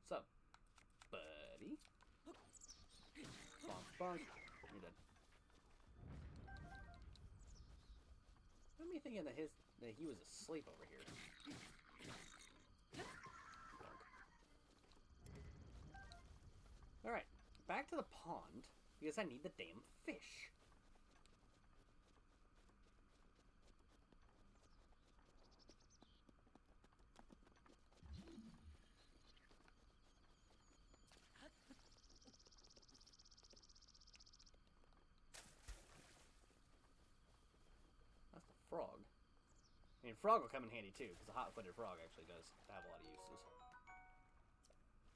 What's up, buddy? Bonk, bonk. You're dead. What am I thinking that he was asleep over here? Alright, back to the pond. Because I need the damn fish. That's the frog. I mean, frog will come in handy too, because the hot-footed frog actually does have a lot of uses.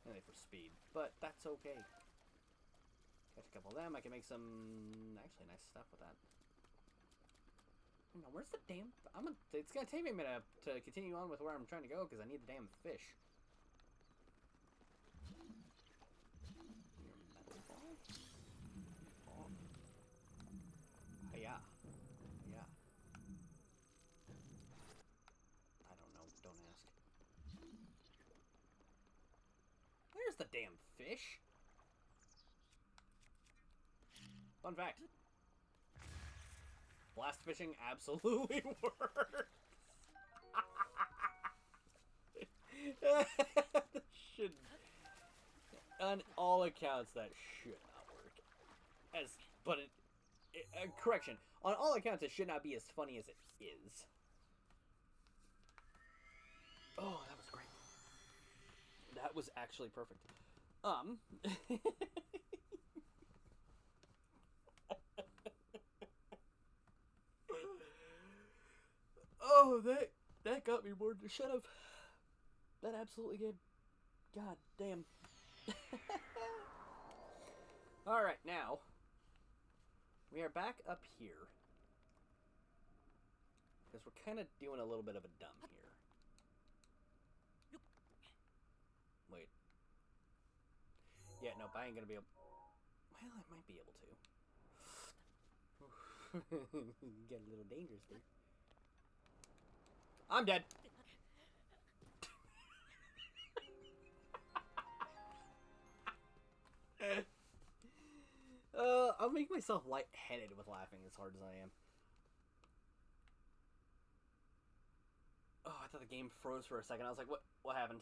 Mainly for speed, but that's okay. Catch a couple of them, I can make some actually nice stuff with that. Now, where's the damn... it's gonna take me a minute to continue on with where I'm trying to go, because I need the damn fish. Oh. Yeah. Yeah. I don't know. Don't ask. There's the damn fish. Fun fact. Blast fishing absolutely works. Should, on all accounts, that should not work. Correction. On all accounts, it should not be as funny as it is. Oh, that was great. That was actually perfect. Oh, that got me bored to shut up. That absolutely did. God damn. Alright, now we are back up here. Because we're kind of doing a little bit of a dumb here. Wait. Yeah, nope, I ain't gonna be able... Well, I might be able to. Get a little dangerous there. I'm dead. I'll make myself lightheaded with laughing as hard as I am. Oh, I thought the game froze for a second. I was like, what happened?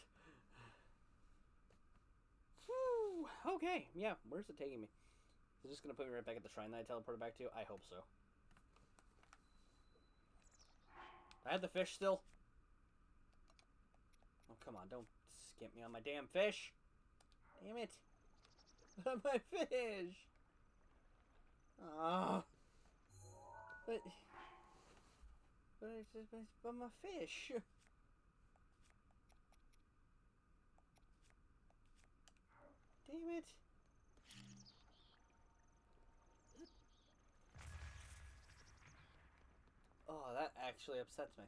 Whew. Okay, yeah, where's it taking me? Is it just gonna put me right back at the shrine that I teleported back to? I hope so. I have the fish still. Oh, come on, don't skimp me on my damn fish. Damn it. My fish. Ah. But it's just but my fish. Damn it. Oh, that actually upsets me.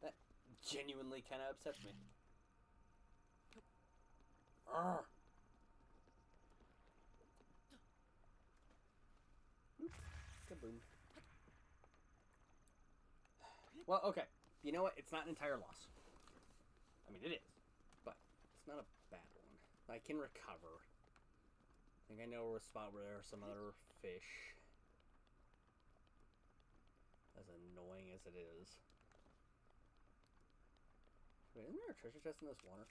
That genuinely kind of upsets me. Arrgh. Kaboom. Well, okay. You know what? It's not an entire loss. I mean, it is. But it's not a bad one. I can recover. I think I know a spot where there are some other fish. As annoying as it is. Wait, isn't there a treasure chest in this water?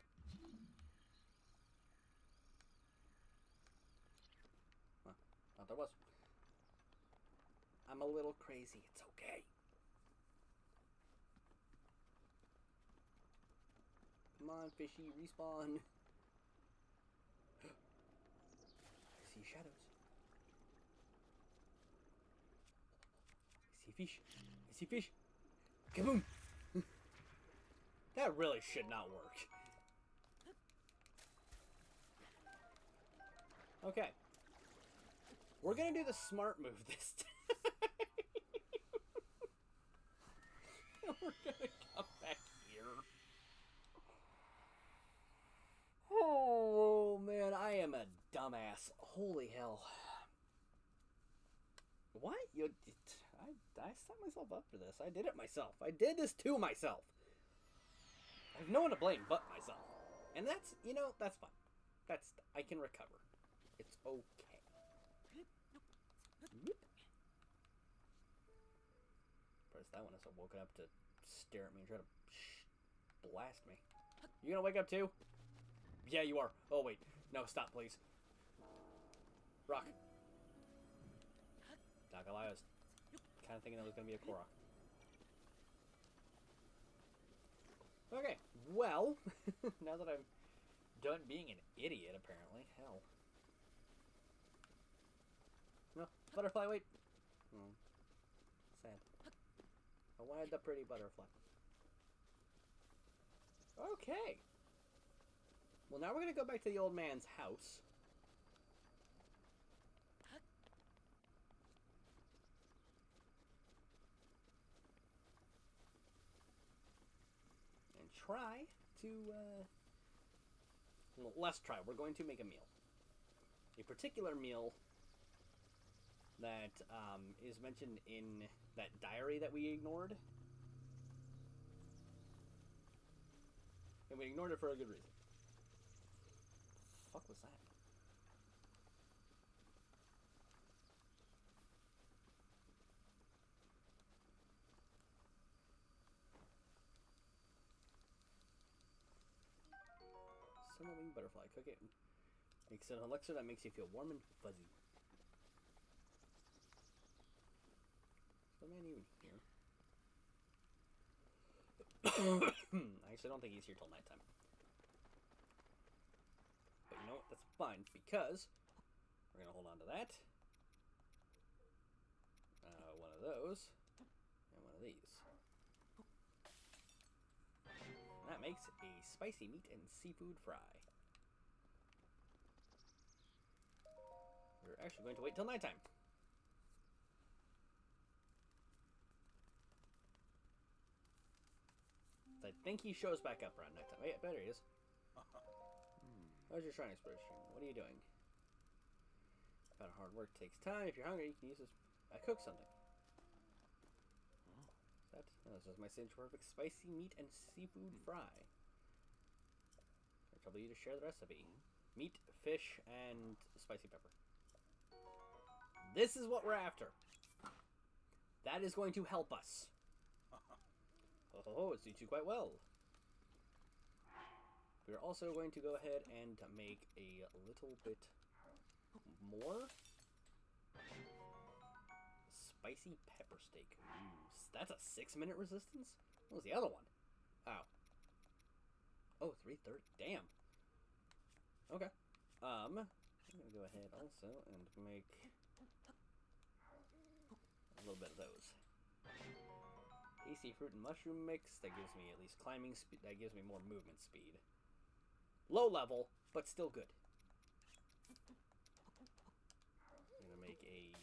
Huh. Thought there was. I'm a little crazy. It's okay. Come on, fishy, respawn. I see shadows. I see fish. I see fish. Kaboom! That really should not work. Okay. We're gonna do the smart move this time. We're gonna come back here. Oh man, I am a dumbass. Holy hell. What? I set myself up for this. I did it myself. I did this to myself. I have no one to blame but myself. And that's, you know, that's fine. I can recover. It's okay. Press that one as I woke up to stare at me and try to blast me. You gonna wake up too? Yeah, you are. Oh, wait. No, stop, please. Rock. Not gonna lie, I was kind of thinking that was gonna be a Korok. Okay, well, now that I'm done being an idiot, apparently, hell. No, butterfly, wait. Oh, sad. I wanted the pretty butterfly. Okay. Well, now we're gonna go back to the old man's house. And try to, well, let's try. We're going to make a meal. A particular meal that is mentioned in that diary that we ignored. And we ignored it for a good reason. Fuck was that? Summer-wing butterfly. Cook it. Makes an elixir that makes you feel warm and fuzzy. Is the man even here? I actually don't think he's here till nighttime. But you know what? That's fine, because we're going to hold on to that. One of those. And one of these. And that makes a spicy meat and seafood fry. We're actually going to wait till nighttime. I think he shows back up around nighttime. Oh, yeah, there he is. How's your shrine exploration? What are you doing? About hard work takes time. If you're hungry, you can use this. I cooked something. That? No, this is my signature perfect spicy meat and seafood fry. I trouble you to share the recipe. Meat, fish, and spicy pepper. This is what we're after. That is going to help us. Oh, it suits you quite well. We're also going to go ahead and make a little bit more spicy pepper steak. Ooh, that's a 6-minute resistance? What was the other one? Oh. Oh, 330. Damn. Okay. I'm gonna go ahead also and make a little bit of those. AC fruit and mushroom mix. That gives me at least climbing speed. That gives me more movement speed. Low level, but still good. I'm gonna make a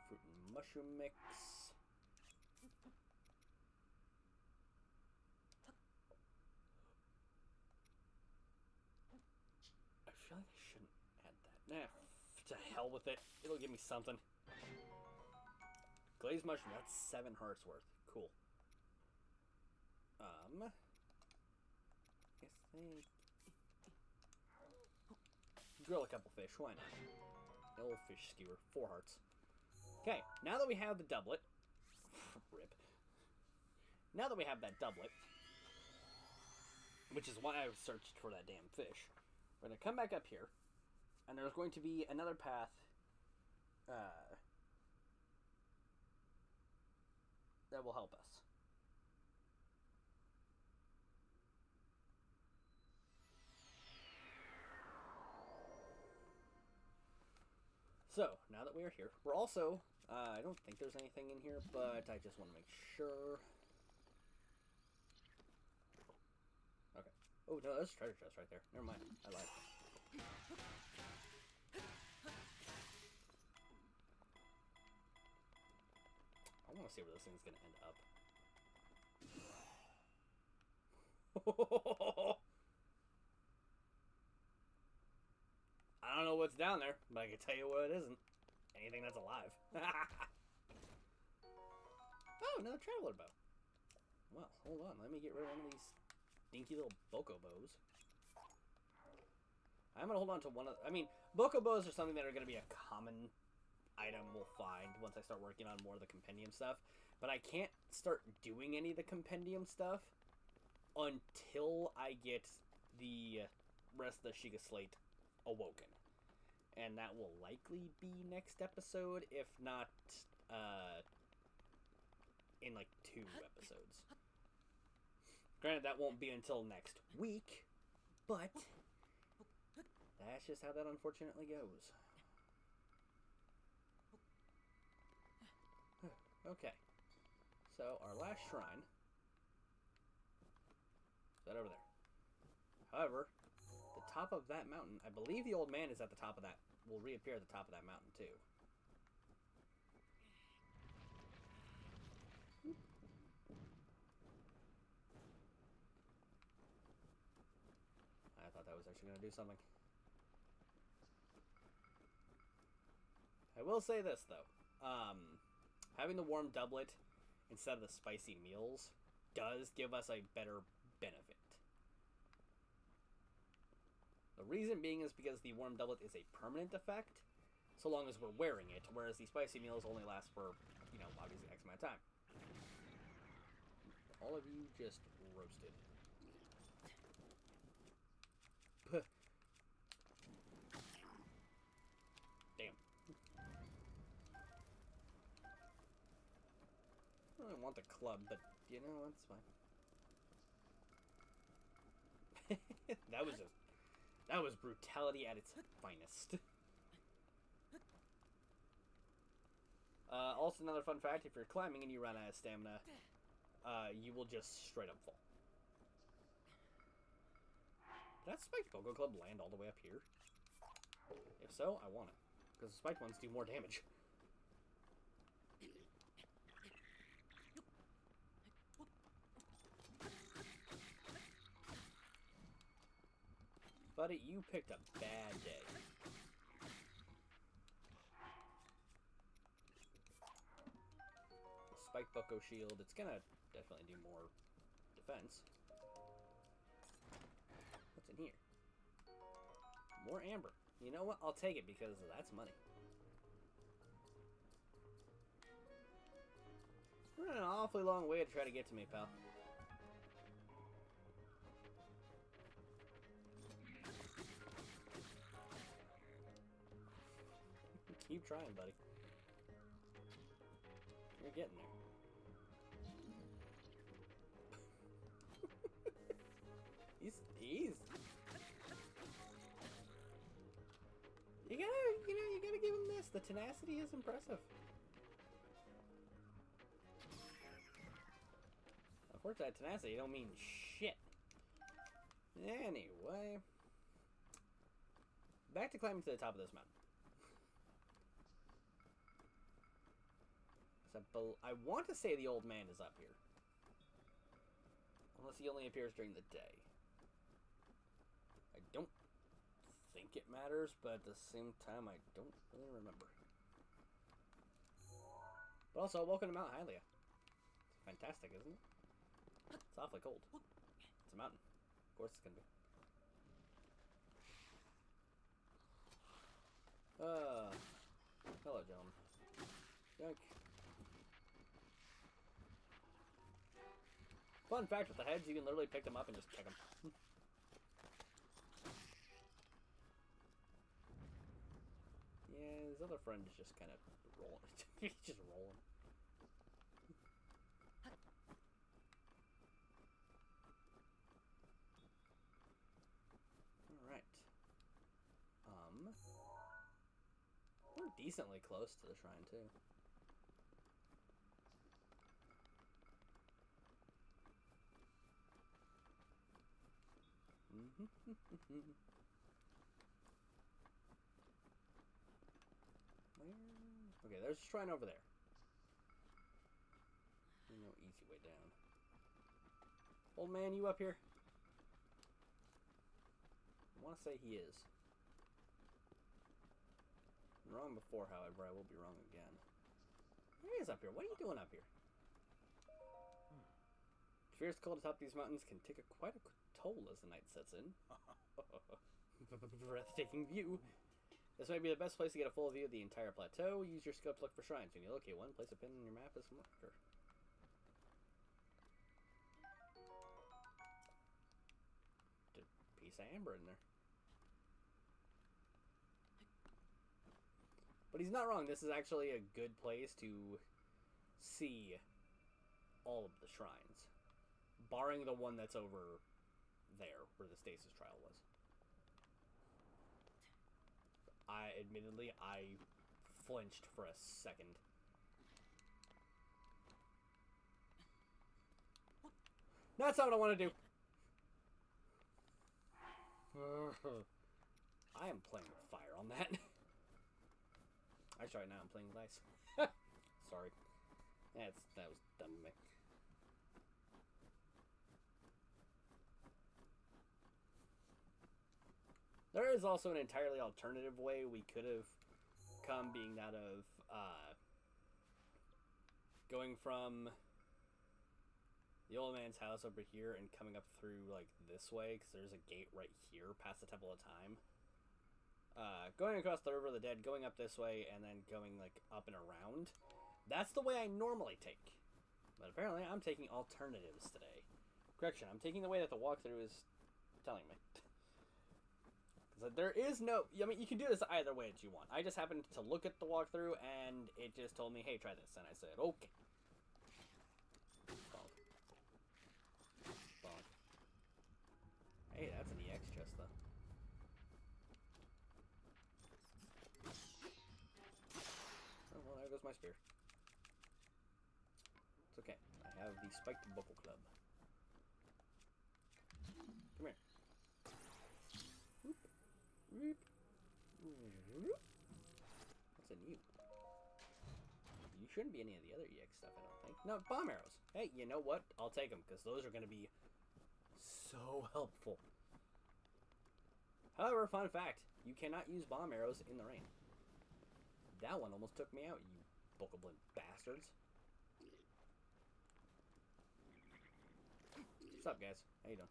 fruit and mushroom mix. I feel like I shouldn't add that. Nah, to hell with it. It'll give me something. Glazed mushroom, that's 7 hearts worth. Cool. Grill a couple fish, why not? The old fish skewer, 4 hearts. Okay, now that we have the doublet, rip. Now that we have that doublet, which is why I searched for that damn fish, we're gonna come back up here, and there's going to be another path, that will help us. So, now that we are here, we're also, I don't think there's anything in here, but I just want to make sure. Okay. Oh, no, there's a treasure chest right there. Never mind. I lied. I want to see where this thing's going to end up. I don't know what's down there, but I can tell you what it isn't. Anything that's alive. Oh, another traveler bow. Well, hold on. Let me get rid of one of these dinky little bokobos. I'm going to hold on to one of... I mean, bokobos are something that are going to be a common item we'll find once I start working on more of the compendium stuff. But I can't start doing any of the compendium stuff until I get the rest of the Sheikah Slate awoken. And that will likely be next episode, if not in like 2 episodes. Granted, that won't be until next week, but that's just how that unfortunately goes. Okay, so our last shrine is that over there. However, the top of that mountain, I believe the old man is at the top of that, will reappear at the top of that mountain too. I thought that was actually going to do something. I will say this though, having the warm doublet instead of the spicy meals does give us a better benefit. The reason being is because the warm doublet is a permanent effect, so long as we're wearing it, whereas the spicy meals only last for, obviously X amount of time. All of you just roasted. Damn. I don't want the club, but that's fine. That was brutality at its finest. Also, another fun fact, if you're climbing and you run out of stamina, you will just straight up fall. Did that spiked Pogo Club land all the way up here? If so, I want it. Because the spiked ones do more damage. Buddy, you picked a bad day. The Spike Bucko shield, it's gonna definitely do more defense. What's in here? More amber. You know what? I'll take it because that's money. We're running an awfully long way to try to get to me, pal. Keep trying, buddy. You're getting there. he's you gotta give him this. The tenacity is impressive. Unfortunately, tenacity don't mean shit. Anyway, back to climbing to the top of this mountain. I want to say the old man is up here. Unless he only appears during the day. I don't think it matters, but at the same time, I don't really remember. But also, welcome to Mount Hylia. It's fantastic, isn't it? It's awfully cold. It's a mountain. Of course it's gonna be. Hello, gentlemen. Yoink. Fun fact with the heads, you can literally pick them up and just kick them. Yeah, his other friend is just kind of rolling. He's just rolling. Alright. We're decently close to the shrine, too. Okay, there's a shrine over there. There's no easy way down. Old man, you up here? I want to say he is. I'm wrong before, however, I will be wrong again. He is up here. What are you doing up here? Fierce cold atop these mountains can take quite a toll as the night sets in. Breathtaking view. This might be the best place to get a full view of the entire plateau. Use your scope to look for shrines. When you locate one, place a pin on your map as a marker. amber in there. But he's not wrong. This is actually a good place to see all of the shrines. Barring the one that's over there, where the stasis trial was. Admittedly, I flinched for a second. That's not what I want to do. I am playing with fire on that. Actually, right now I'm playing with ice. Sorry. That was dumb of me. There is also an entirely alternative way we could have come, being that of going from the old man's house over here and coming up through like this way, because there's a gate right here past the Temple of Time. Going across the River of the Dead, going up this way, and then going like up and around. That's the way I normally take. But apparently I'm taking alternatives today. Correction, I'm taking the way that the walkthrough is telling me. There is no... I mean, you can do this either way that you want. I just happened to look at the walkthrough, and it just told me, hey, try this. And I said, okay. Bonk. Bonk. Hey, that's an EX chest, though. Oh, well, there goes my spear. It's okay. I have the spiked buckle club. Come here. What's in you? You shouldn't be any of the other EX stuff, I don't think. No, bomb arrows. Hey, you know what? I'll take them, because those are going to be so helpful. However, fun fact, you cannot use bomb arrows in the rain. That one almost took me out, you bookable bastards. What's up, guys? How you doing?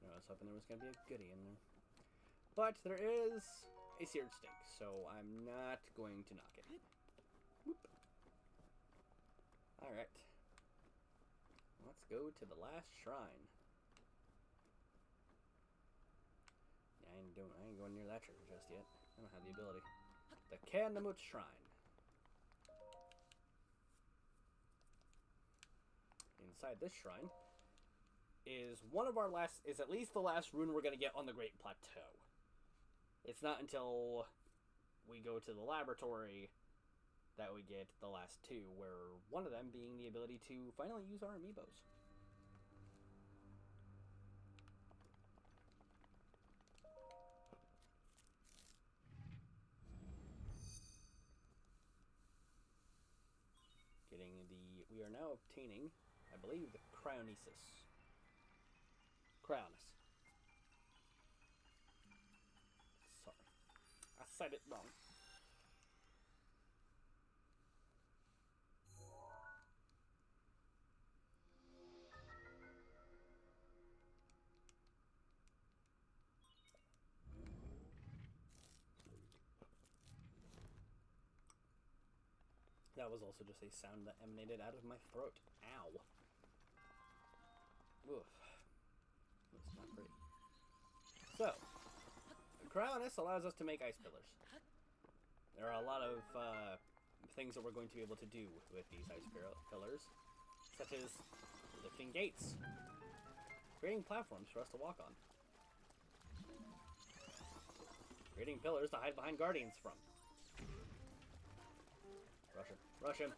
I was hoping there was going to be a goodie in there. But there is a seared steak, so I'm not going to knock it. Whoop. Alright. Let's go to the last shrine. Yeah, I ain't going near that treasure just yet. I don't have the ability. The Candamut Shrine. Inside this shrine is at least the last rune we're going to get on the Great Plateau. It's not until we go to the laboratory that we get the last two, where one of them being the ability to finally use our amiibos. We are now obtaining, I believe, the Cryonesis. Cryonis. Sorry. I said it wrong. That was also just a sound that emanated out of my throat. Ow. Oof. That's not pretty. So, Cryonis allows us to make ice pillars. There are a lot of things that we're going to be able to do with these ice pillars, such as lifting gates, creating platforms for us to walk on, creating pillars to hide behind guardians from. Rush him. Rush him.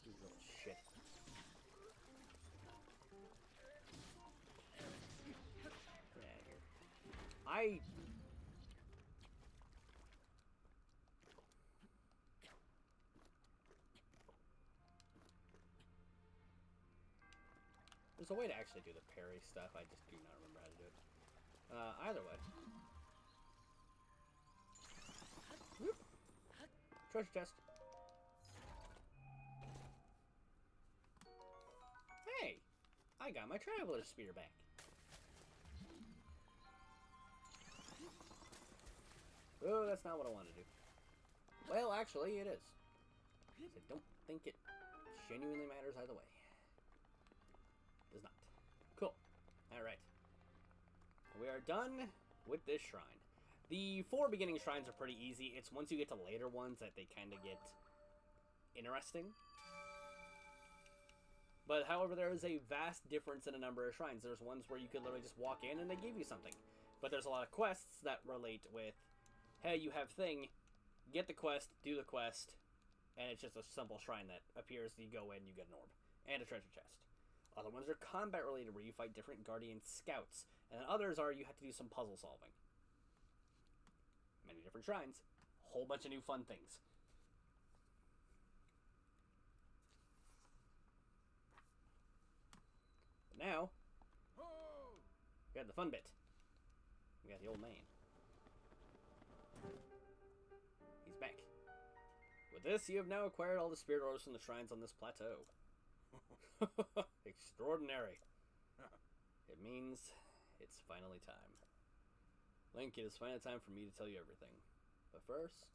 You little shit. Get out of here. There's a way to actually do the parry stuff. I just do not remember how to do it. Either way. Whoop. Treasure chest. Hey! I got my Traveler's Spear back. Oh, that's not what I want to do. Well, actually, it is. I don't think it genuinely matters either way. Does not. Cool. Alright. We are done with this shrine. The 4 beginning shrines are pretty easy. It's once you get to later ones that they kind of get interesting. But, however, there is a vast difference in a number of shrines. There's ones where you could literally just walk in and they give you something. But there's a lot of quests that relate with, hey, you have thing, get the quest, do the quest, and it's just a simple shrine that appears, you go in, you get an orb, and a treasure chest. Other ones are combat related, where you fight different guardian scouts, and then others are you have to do some puzzle solving. Many different shrines, a whole bunch of new fun things. But now, we got the fun bit. We got the old man. He's back. With this, you have now acquired all the spirit orbs from the shrines on this plateau. Extraordinary. It means it's finally time. Link, it is finally time for me to tell you everything. But first...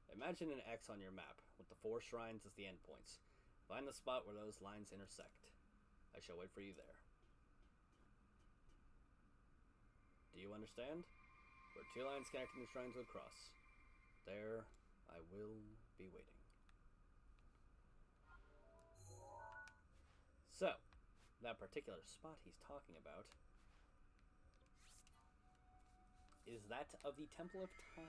imagine an X on your map, with the 4 shrines as the endpoints. Find the spot where those lines intersect. I shall wait for you there. Do you understand? Where 2 lines connecting the shrines would cross. There, I will be waiting. So, that particular spot he's talking about is that of the Temple of Time.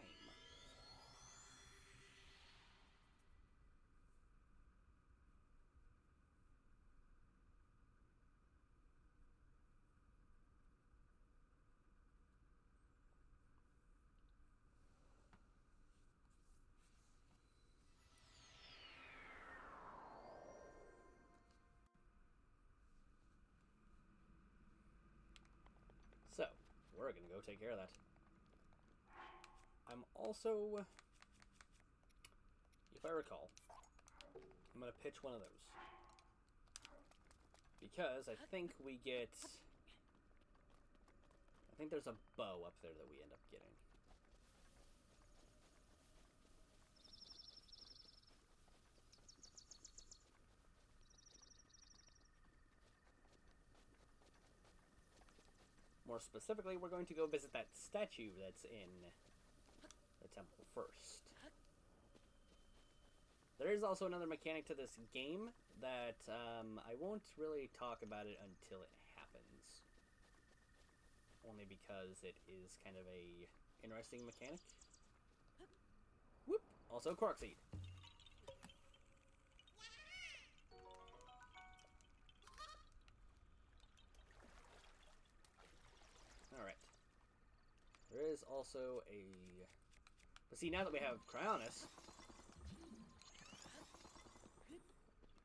So, we're gonna go take care of that. I'm also, if I recall, I'm gonna pitch one of those. Because I think we get, I think there's a bow up there that we end up getting. More specifically, we're going to go visit that statue that's in the temple first. There is also another mechanic to this game that I won't really talk about it until it happens. Only because it is kind of a interesting mechanic. Whoop! Also Quark Seed. Alright. There is also a... But see, now that we have Cryonis,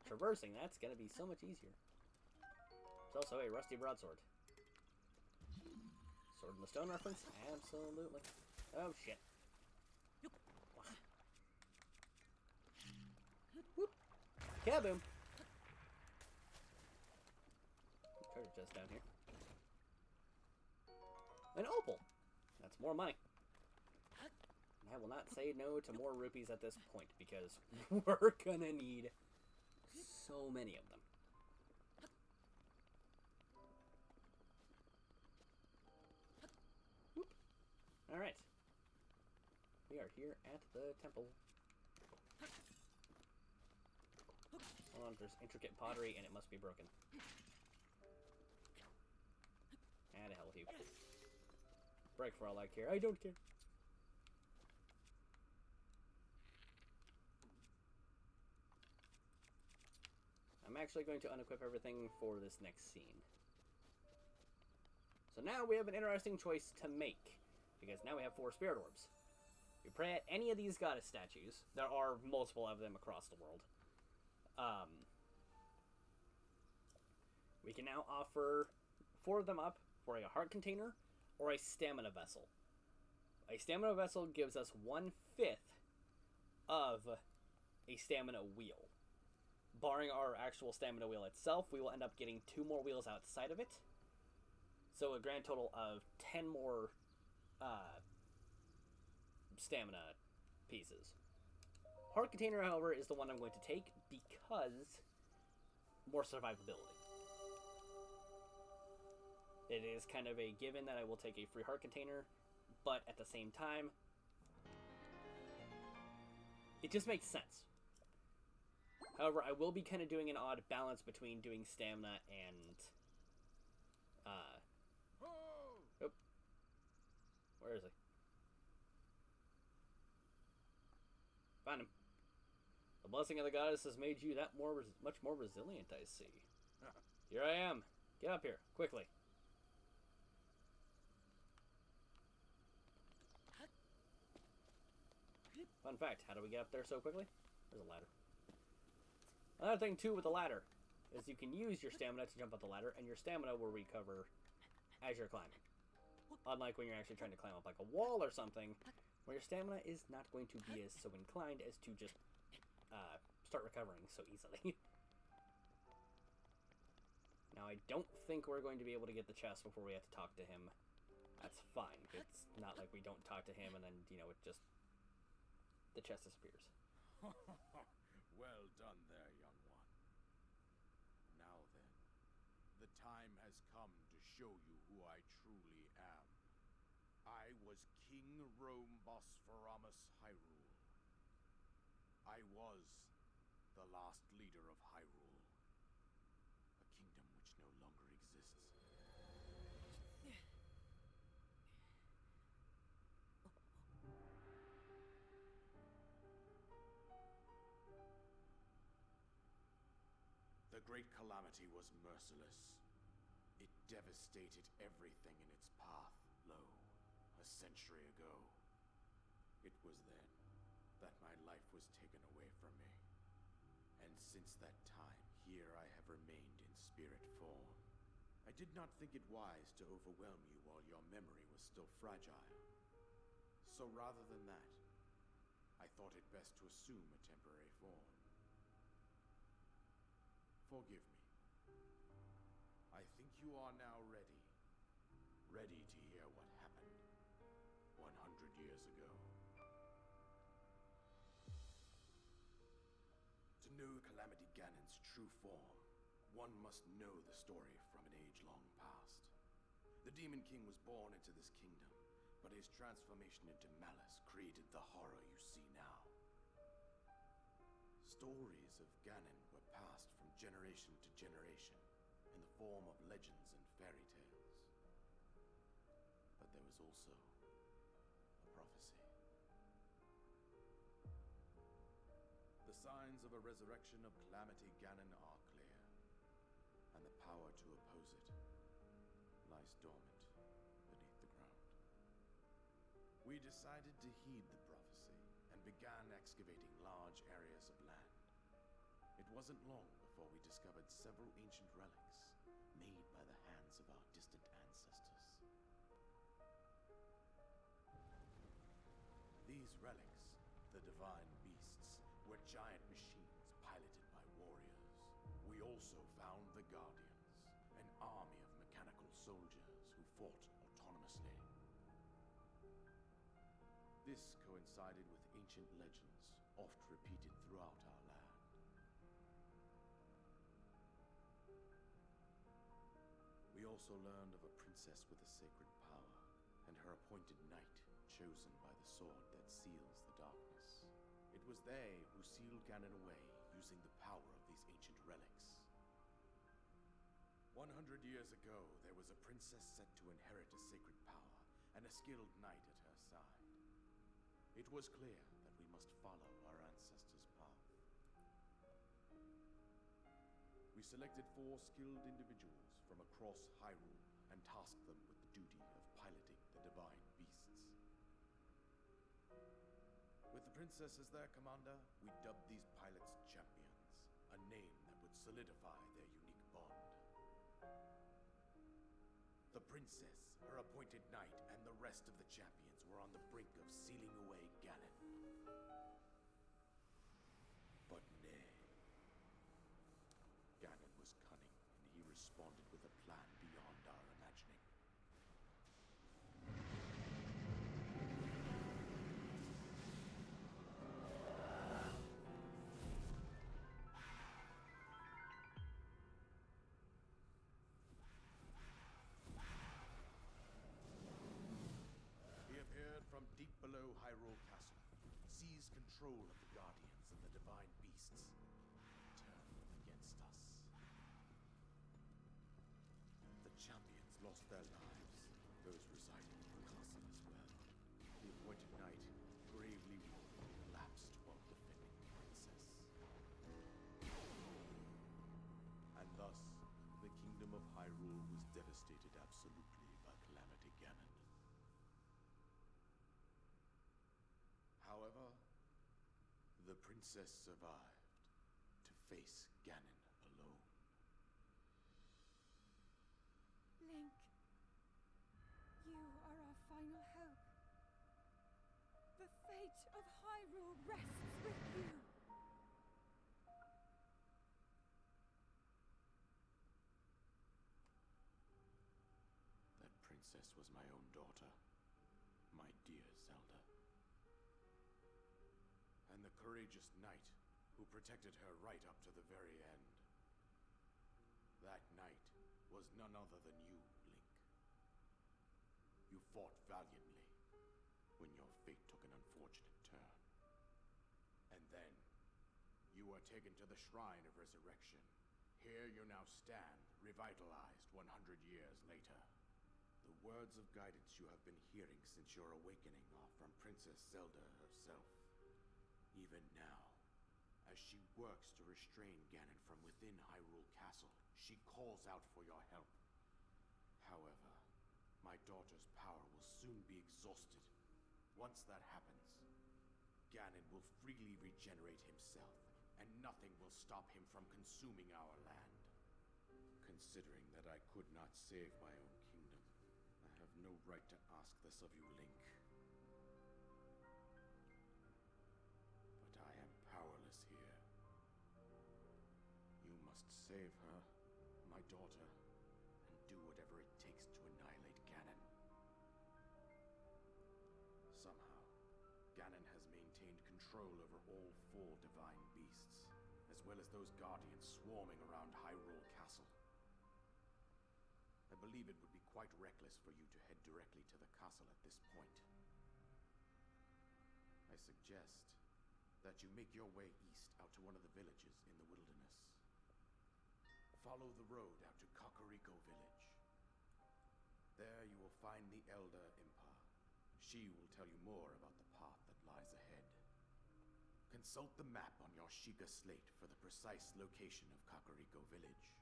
traversing that's going to be so much easier. There's also a rusty broadsword. Sword in the Stone reference? Absolutely. Oh, shit. Whoop. Kaboom! Treasure chest down here. An opal! That's more money. I will not say no to more rupees at this point, because we're gonna need so many of them. Whoop. Alright. We are here at the temple. Hold on, there's intricate pottery and it must be broken. And to hell with you. Break for all I care. I don't care. I'm actually going to unequip everything for this next scene. So now we have an interesting choice to make, because now we have 4 spirit orbs. You pray at any of these goddess statues. There are multiple of them across the world. We can now offer 4 of them up for a heart container or a stamina vessel. A stamina vessel gives us 1/5 of a stamina wheel. Barring our actual stamina wheel itself, we will end up getting 2 more wheels outside of it. So a grand total of 10 more stamina pieces. Heart container, however, is the one I'm going to take because more survivability. It is kind of a given that I will take a free heart container, but at the same time, it just makes sense. However, I will be kind of doing an odd balance between doing stamina and... Oh. Where is he? Find him. The blessing of the goddess has made you that much more resilient, I see. Here I am. Get up here, quickly. Fun fact, how do we get up there so quickly? There's a ladder. Another thing, too, with the ladder is you can use your stamina to jump up the ladder, and your stamina will recover as you're climbing. Unlike when you're actually trying to climb up like a wall or something, where your stamina is not going to be as so inclined as to just start recovering so easily. Now, I don't think we're going to be able to get the chest before we have to talk to him. That's fine. It's not like we don't talk to him and then, you know, it just... the chest disappears. Well done there, young one. Now then, the time has come to show you who I truly am. I was King Rome Bosphoramus Hyrule. I was the last leader of Hyrule, a kingdom which no longer exists. The Great Calamity was merciless. It devastated everything in its path, lo, a century ago. It was then that my life was taken away from me. And since that time, here I have remained in spirit form. I did not think it wise to overwhelm you while your memory was still fragile. So rather than that, I thought it best to assume a temporary form. Forgive me. I think you are now ready. Ready to hear what happened 100 years ago. To know Calamity Ganon's true form, one must know the story from an age long past. The Demon King was born into this kingdom, but his transformation into malice created the horror you see now. Stories of Ganon were passed from generation to generation in the form of legends and fairy tales. But there was also a prophecy. The signs of a resurrection of Calamity Ganon are clear, and the power to oppose it lies dormant beneath the ground. We decided to heed the prophecy and began excavating large areas of land. It wasn't long before we discovered several ancient relics made by the hands of our distant ancestors. These relics, the divine beasts, were giant machines piloted by warriors. We also found the Guardians, an army of mechanical soldiers who fought autonomously. This coincided with ancient legends, oft repeated throughout our land. We also learned of a princess with a sacred power, and her appointed knight, chosen by the sword that seals the darkness. It was they who sealed Ganon away using the power of these ancient relics. 100 years ago, there was a princess set to inherit a sacred power, and a skilled knight at her side. It was clear that we must follow our ancestors' path. We selected 4 skilled individuals from across Hyrule and tasked them with the duty of piloting the divine beasts. With the princess as their commander, we dubbed these pilots champions, a name that would solidify their unique bond. The princess, her appointed knight, and the rest of the champions were on the brink of sealing away Ganon. But nay. Ganon was cunning, and he responded with a plan beyond our imagining. seize control of the Guardians and the Divine Beasts, turn them against us. The champions lost their lives, those residing in the castle as well. The appointed knight, gravely wounded, collapsed while defending the princess. And thus, the kingdom of Hyrule was devastated absolutely by Calamity Ganon. However, the princess survived to face Ganon alone. Link, you are our final hope. The fate of Hyrule rests with you. That princess was my own daughter, my dear Zelda. And the courageous knight who protected her right up to the very end. That knight was none other than you, Link. You fought valiantly when your fate took an unfortunate turn. And then, you were taken to the Shrine of Resurrection. Here you now stand, revitalized 100 years later. The words of guidance you have been hearing since your awakening are from Princess Zelda herself. Even now, as she works to restrain Ganon from within Hyrule Castle, she calls out for your help. However, my daughter's power will soon be exhausted. Once that happens, Ganon will freely regenerate himself, and nothing will stop him from consuming our land. Considering that I could not save my own kingdom, I have no right to ask this of you, Link. But I am powerless here. You must save her, my daughter, and do whatever it takes to annihilate Ganon. Somehow, Ganon has maintained control over all 4 divine beasts, as well as those guardians swarming around Hyrule Castle. I believe it would be quite reckless for you to head directly to the castle at this point. I suggest that you make your way east out to one of the villages in the wilderness. Follow the road out to Kakariko Village. There you will find the Elder Impa. She will tell you more about the path that lies ahead. Consult the map on your Sheikah slate for the precise location of Kakariko Village.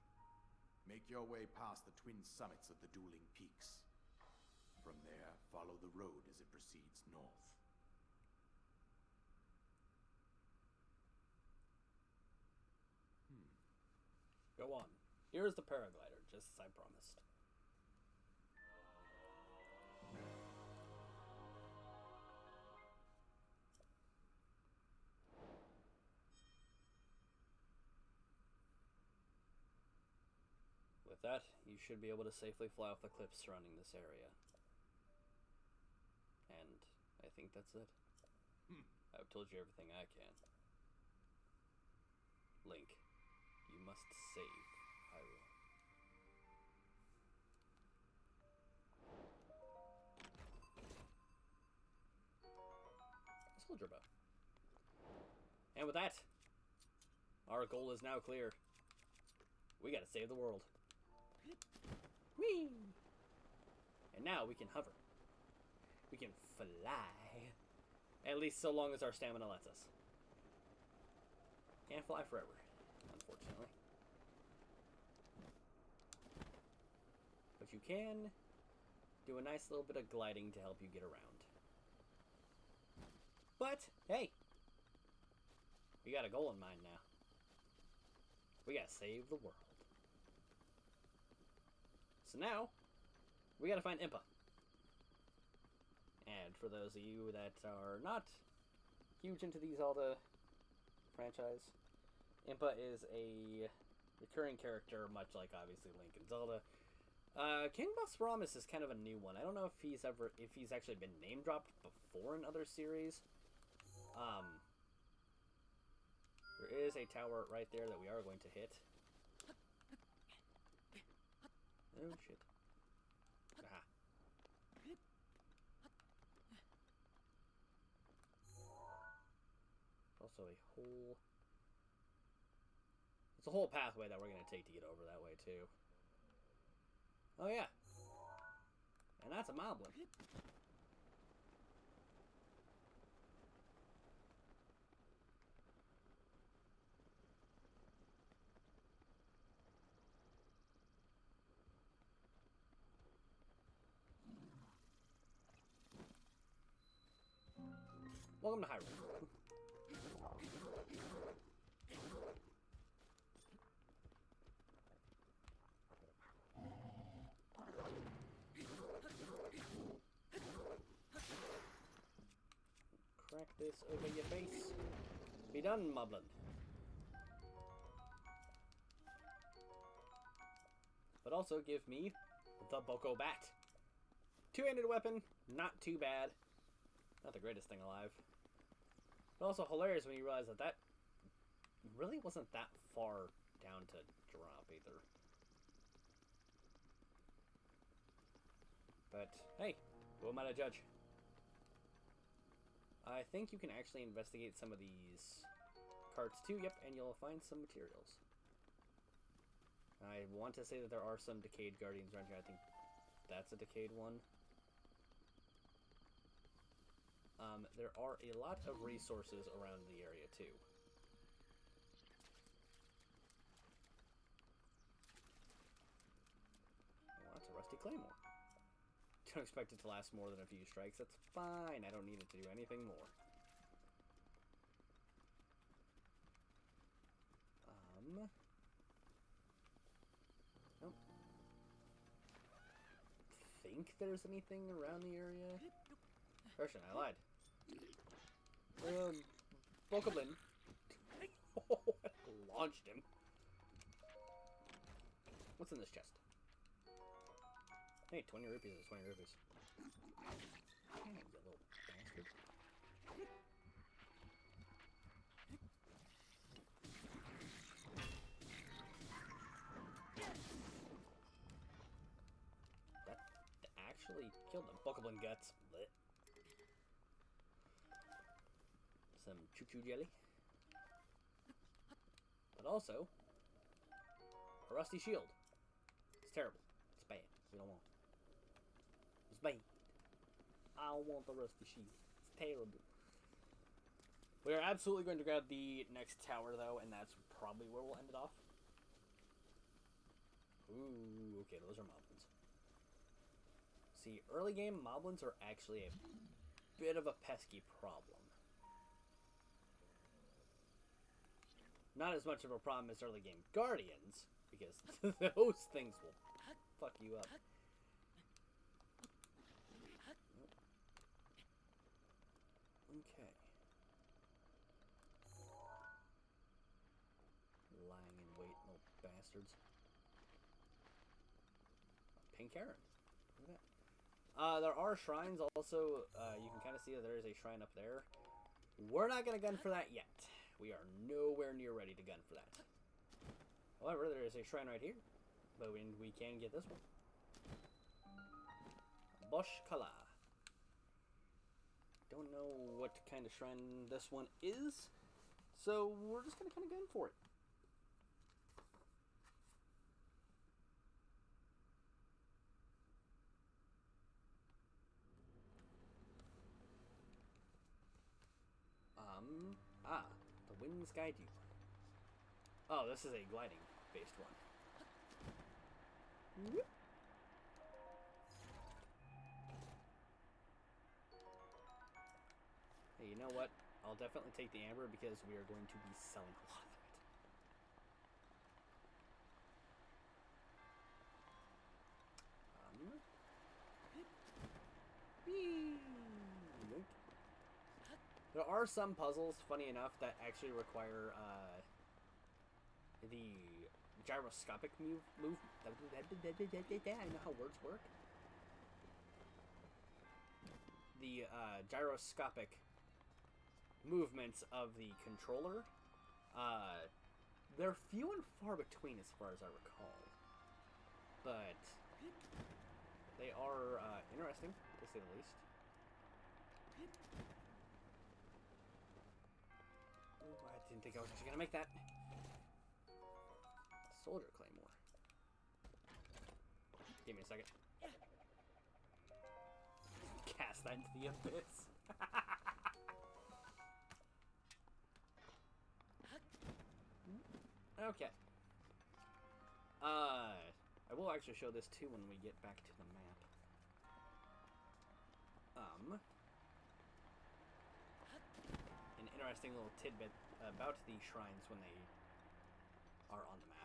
Make your way past the twin summits of the dueling peaks. From there, follow the road as it proceeds north. Go on. Here's the paraglider, just as I promised. With that, you should be able to safely fly off the cliffs surrounding this area. And I think that's it. I've told you everything I can. Link, you must save Hyrule. Soldier bow. And with that, our goal is now clear. We gotta save the world. Whee! And now we can hover. We can fly. At least so long as our stamina lets us. Can't fly forever, unfortunately. But you can do a nice little bit of gliding to help you get around. But, hey! We got a goal in mind now. We gotta save the world. So now, we gotta find Impa. And for those of you that are not huge into the Zelda franchise, Impa is a recurring character, much like obviously Link and Zelda. King Boss Ramus is kind of a new one. I don't know if he's actually been name dropped before in other series. There is a tower right there that we are going to hit. Oh shit. Aha. also a whole... It's a whole pathway that we're going to take to get over that way, too. Oh, yeah. And that's a moblin. Welcome to Hyrule. Crack this over your face. Be done, moblin. But also give me the Boko Bat. Two-handed weapon, not too bad. Not the greatest thing alive. But also hilarious when you realize that that really wasn't that far down to drop either. But, hey, who am I to judge? I think you can actually investigate some of these carts too, yep, and you'll find some materials. I want to say that there are some decayed guardians around here. I think that's a decayed one. There are a lot of resources around the area too. Well, that's a rusty claymore. Don't expect it to last more than a few strikes. That's fine. I don't need it to do anything more. Nope. Think there's anything around the area? Correction, I lied. Bokoblin. Launched him. What's in this chest? Hey, 20 rupees is 20 rupees. Dang, you little bastard. That actually killed him. Bokoblin guts. Blech. Some choo-choo jelly. But also, a rusty shield. It's terrible. It's bad. We don't want it. It's bad. I don't want the rusty shield. It's terrible. We are absolutely going to grab the next tower, though, and that's probably where we'll end it off. Ooh, okay, those are moblins. See, early game moblins are actually a bit of a pesky problem. Not as much of a problem as early game guardians, because those things will fuck you up. Okay. Lying in wait, little bastards. Pink Heron. Look at that. There are shrines also. You can kind of see that there is a shrine up there. We're not going to gun for that yet. We are nowhere near ready to gun for that. However, there is a shrine right here. But we can get this one. Bosh Kala. Don't know what kind of shrine this one is. So we're just going to kind of gun for it. The winds guide you. Oh, this is a gliding based one. Whoop. Hey, you know what? I'll definitely take the amber because we are going to be selling a lot of it. There are some puzzles, funny enough, that actually require the gyroscopic move. I know how words work. The gyroscopic movements of the controller. They're few and far between as far as I recall. But they are interesting, to say the least. Didn't think I was actually gonna make that. Soldier Claymore. Give me a second. Cast that into the abyss. Okay. I will actually show this too when we get back to the map. An interesting little tidbit about the shrines when they are on the map.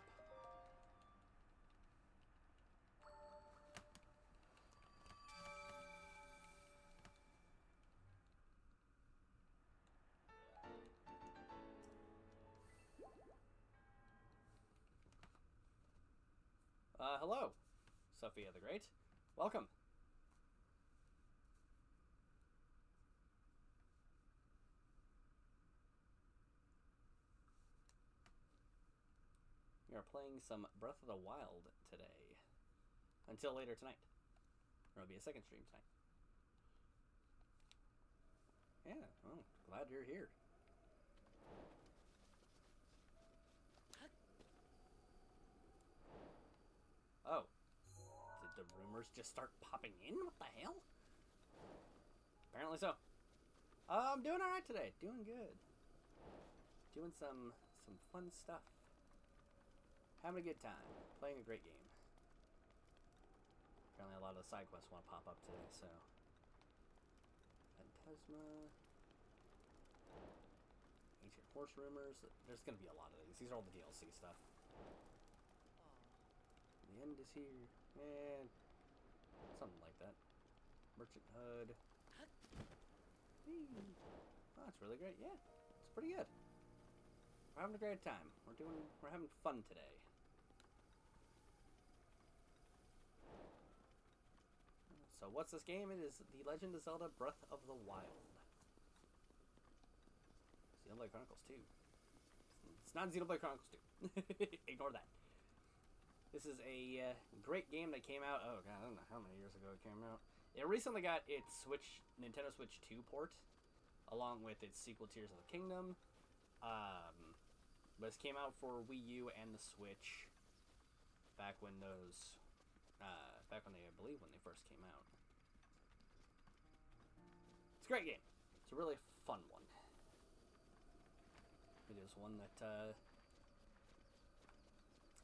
Hello, Sophia the Great. Welcome. We are playing some Breath of the Wild today. Until later tonight. There'll be a second stream tonight. Yeah, well, glad you're here. Oh. Did the rumors just start popping in? What the hell? Apparently so. I'm doing alright today. Doing good. Doing some fun stuff. Having a good time. Playing a great game. Apparently a lot of the side quests want to pop up today, so... Phantasma... Ancient Horse Rumors. There's gonna be a lot of these. These are all the DLC stuff. The end is here. Eh, something like that. Merchant Hood. Whee. Oh, that's really great. Yeah, it's pretty good. We're having a great time. We're having fun today. So what's this game? It is The Legend of Zelda Breath of the Wild. Xenoblade Chronicles 2. It's not Xenoblade Chronicles 2. Ignore that. This is a great game that came out, oh god, I don't know how many years ago it came out. It recently got its Nintendo Switch 2 port, along with its sequel Tears of the Kingdom. But it came out for Wii U and the Switch back when those, I believe when they first came out. It's a great game. It's a really fun one. It is one that,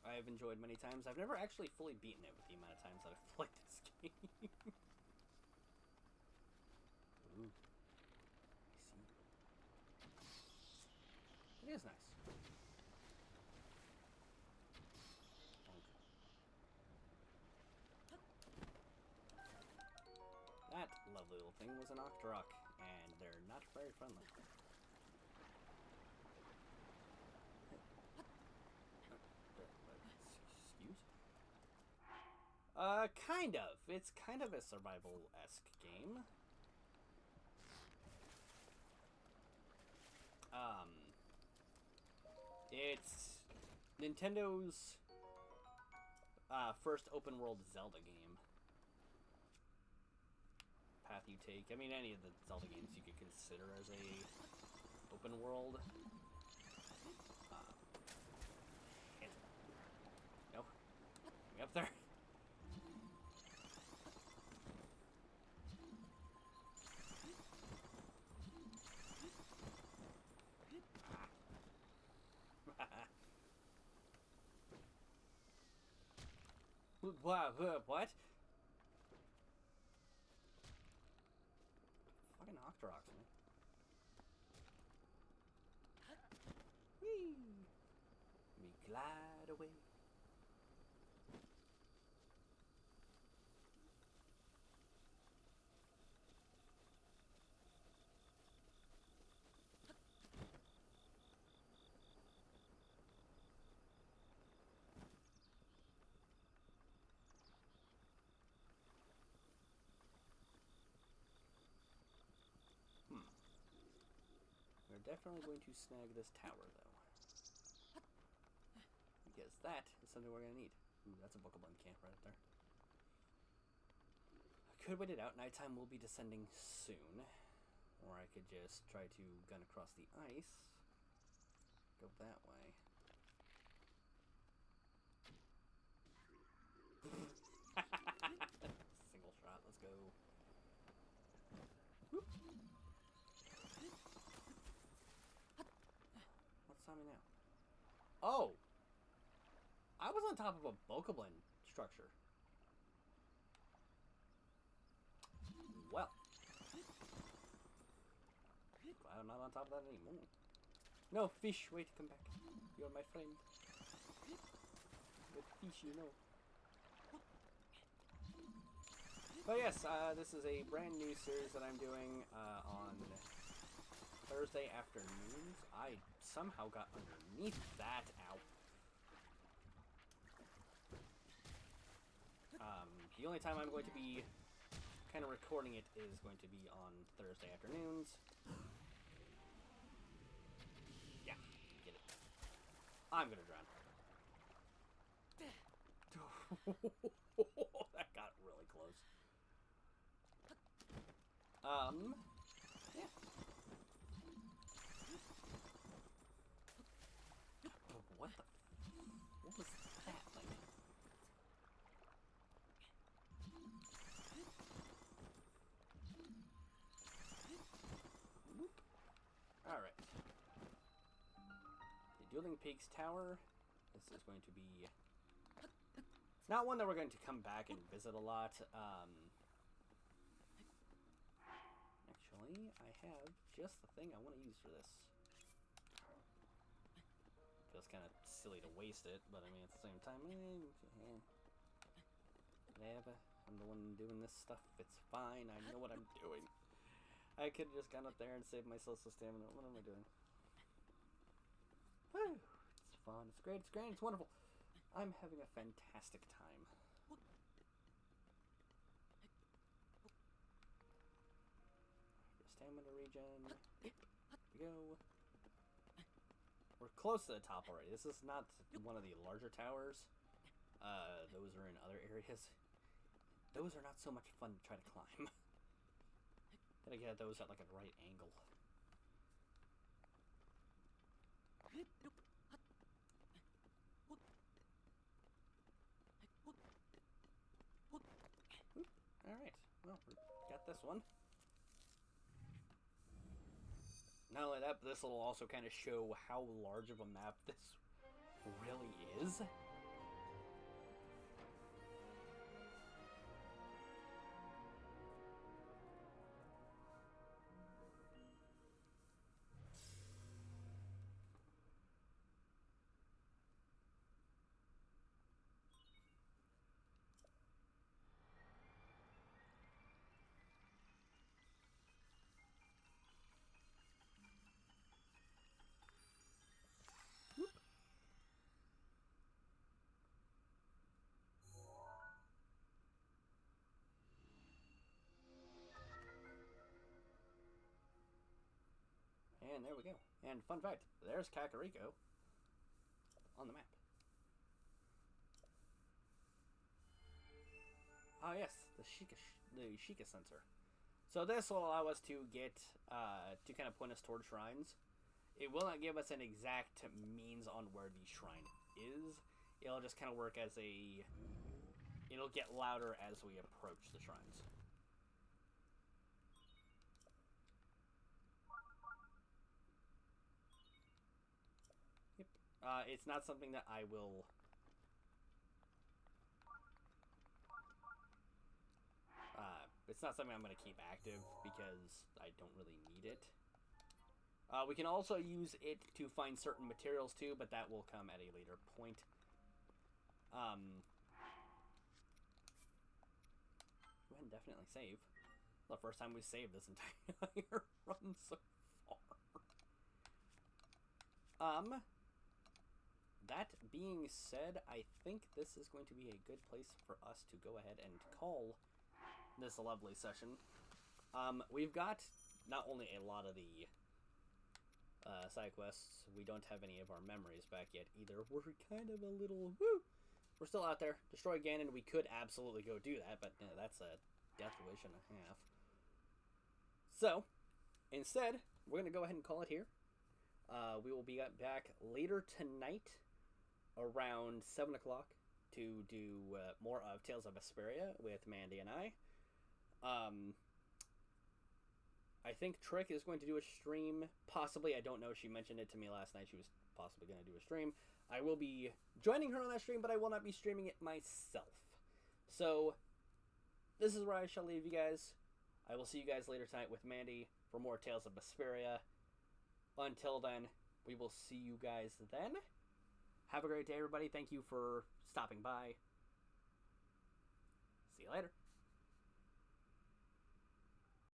I've enjoyed many times. I've never actually fully beaten it with the amount of times that I've played this game. Ooh. I see. It is nice. That lovely little thing was an Octorok, and they're not very friendly. Kind of. It's kind of a survival-esque game. It's Nintendo's first open-world Zelda game. Path you take. I mean, any of the Zelda games you could consider as a open world. No. Get me up there. What? Fucking Octoroks, man. Whee! We glide away. We're definitely going to snag this tower, though. Because that is something we're going to need. Ooh, that's a Bokoblin camp right there. I could wait it out. Nighttime will be descending soon. Or I could just try to gun across the ice. go that way. Single shot, let's go. Whoop. What's on me now? Oh! I was on top of a Bokoblin structure. Well. Glad I'm not on top of that anymore. No, fish, wait, come back. You're my friend. Good fish, you know. But yes, this is a brand new series that I'm doing on Thursday afternoons. I somehow got underneath that. Ow. The only time I'm going to be kind of recording it is going to be on Thursday afternoons. Yeah, get it. I'm gonna drown. That got really close. Yeah. What the? What was that like? All right. The Dueling Peaks Tower. This is going to be. It's not one that we're going to come back and visit a lot. Actually, I have just the thing I want to use for this. Feels kind of silly to waste it, but I mean, at the same time, whatever. I'm the one doing this stuff. It's fine. I know what I'm doing. I could have just gone up there and saved myself some stamina. What am I doing? Whew. It's fun. It's great. It's grand. It's wonderful. I'm having a fantastic time. Stamina regen. Here we go. We're close to the top already. This is not one of the larger towers. Those are in other areas. Those are not so much fun to try to climb. Gotta get those at like a right angle. Alright, well, we got this one. Not only that, but this will also kind of show how large of a map this really is. And there we go. And fun fact, there's Kakariko on the map. Oh yes, the Sheikah sensor. So this will allow us to get, to kind of point us toward shrines. It will not give us an exact means on where the shrine is. It'll just kind of work as a... It'll get louder as we approach the shrines. Yep. It's not something that I will... It's not something I'm going to keep active because I don't really need it. We can also use it to find certain materials too, but that will come at a later point. Go ahead and definitely save. The first time we saved this entire run so far. That being said, I think this is going to be a good place for us to go ahead and call this lovely session. We've got not only a lot of the side quests, we don't have any of our memories back yet either. We're kind of a little, we're still out there. Destroy Ganon, we could absolutely go do that, but that's a death wish and a half. So, instead, we're going to go ahead and call it here. We will be back later tonight around 7 o'clock to do more of Tales of Vesperia with Mandy and I. I think Trick is going to do a stream, possibly. I don't know. She mentioned it to me last night. She was possibly going to do a stream. I will be joining her on that stream, but I will not be streaming it myself. So, this is where I shall leave you guys. I will see you guys later tonight with Mandy for more Tales of Vesperia. Until then, we will see you guys then. Have a great day, everybody. Thank you for stopping by. See you later.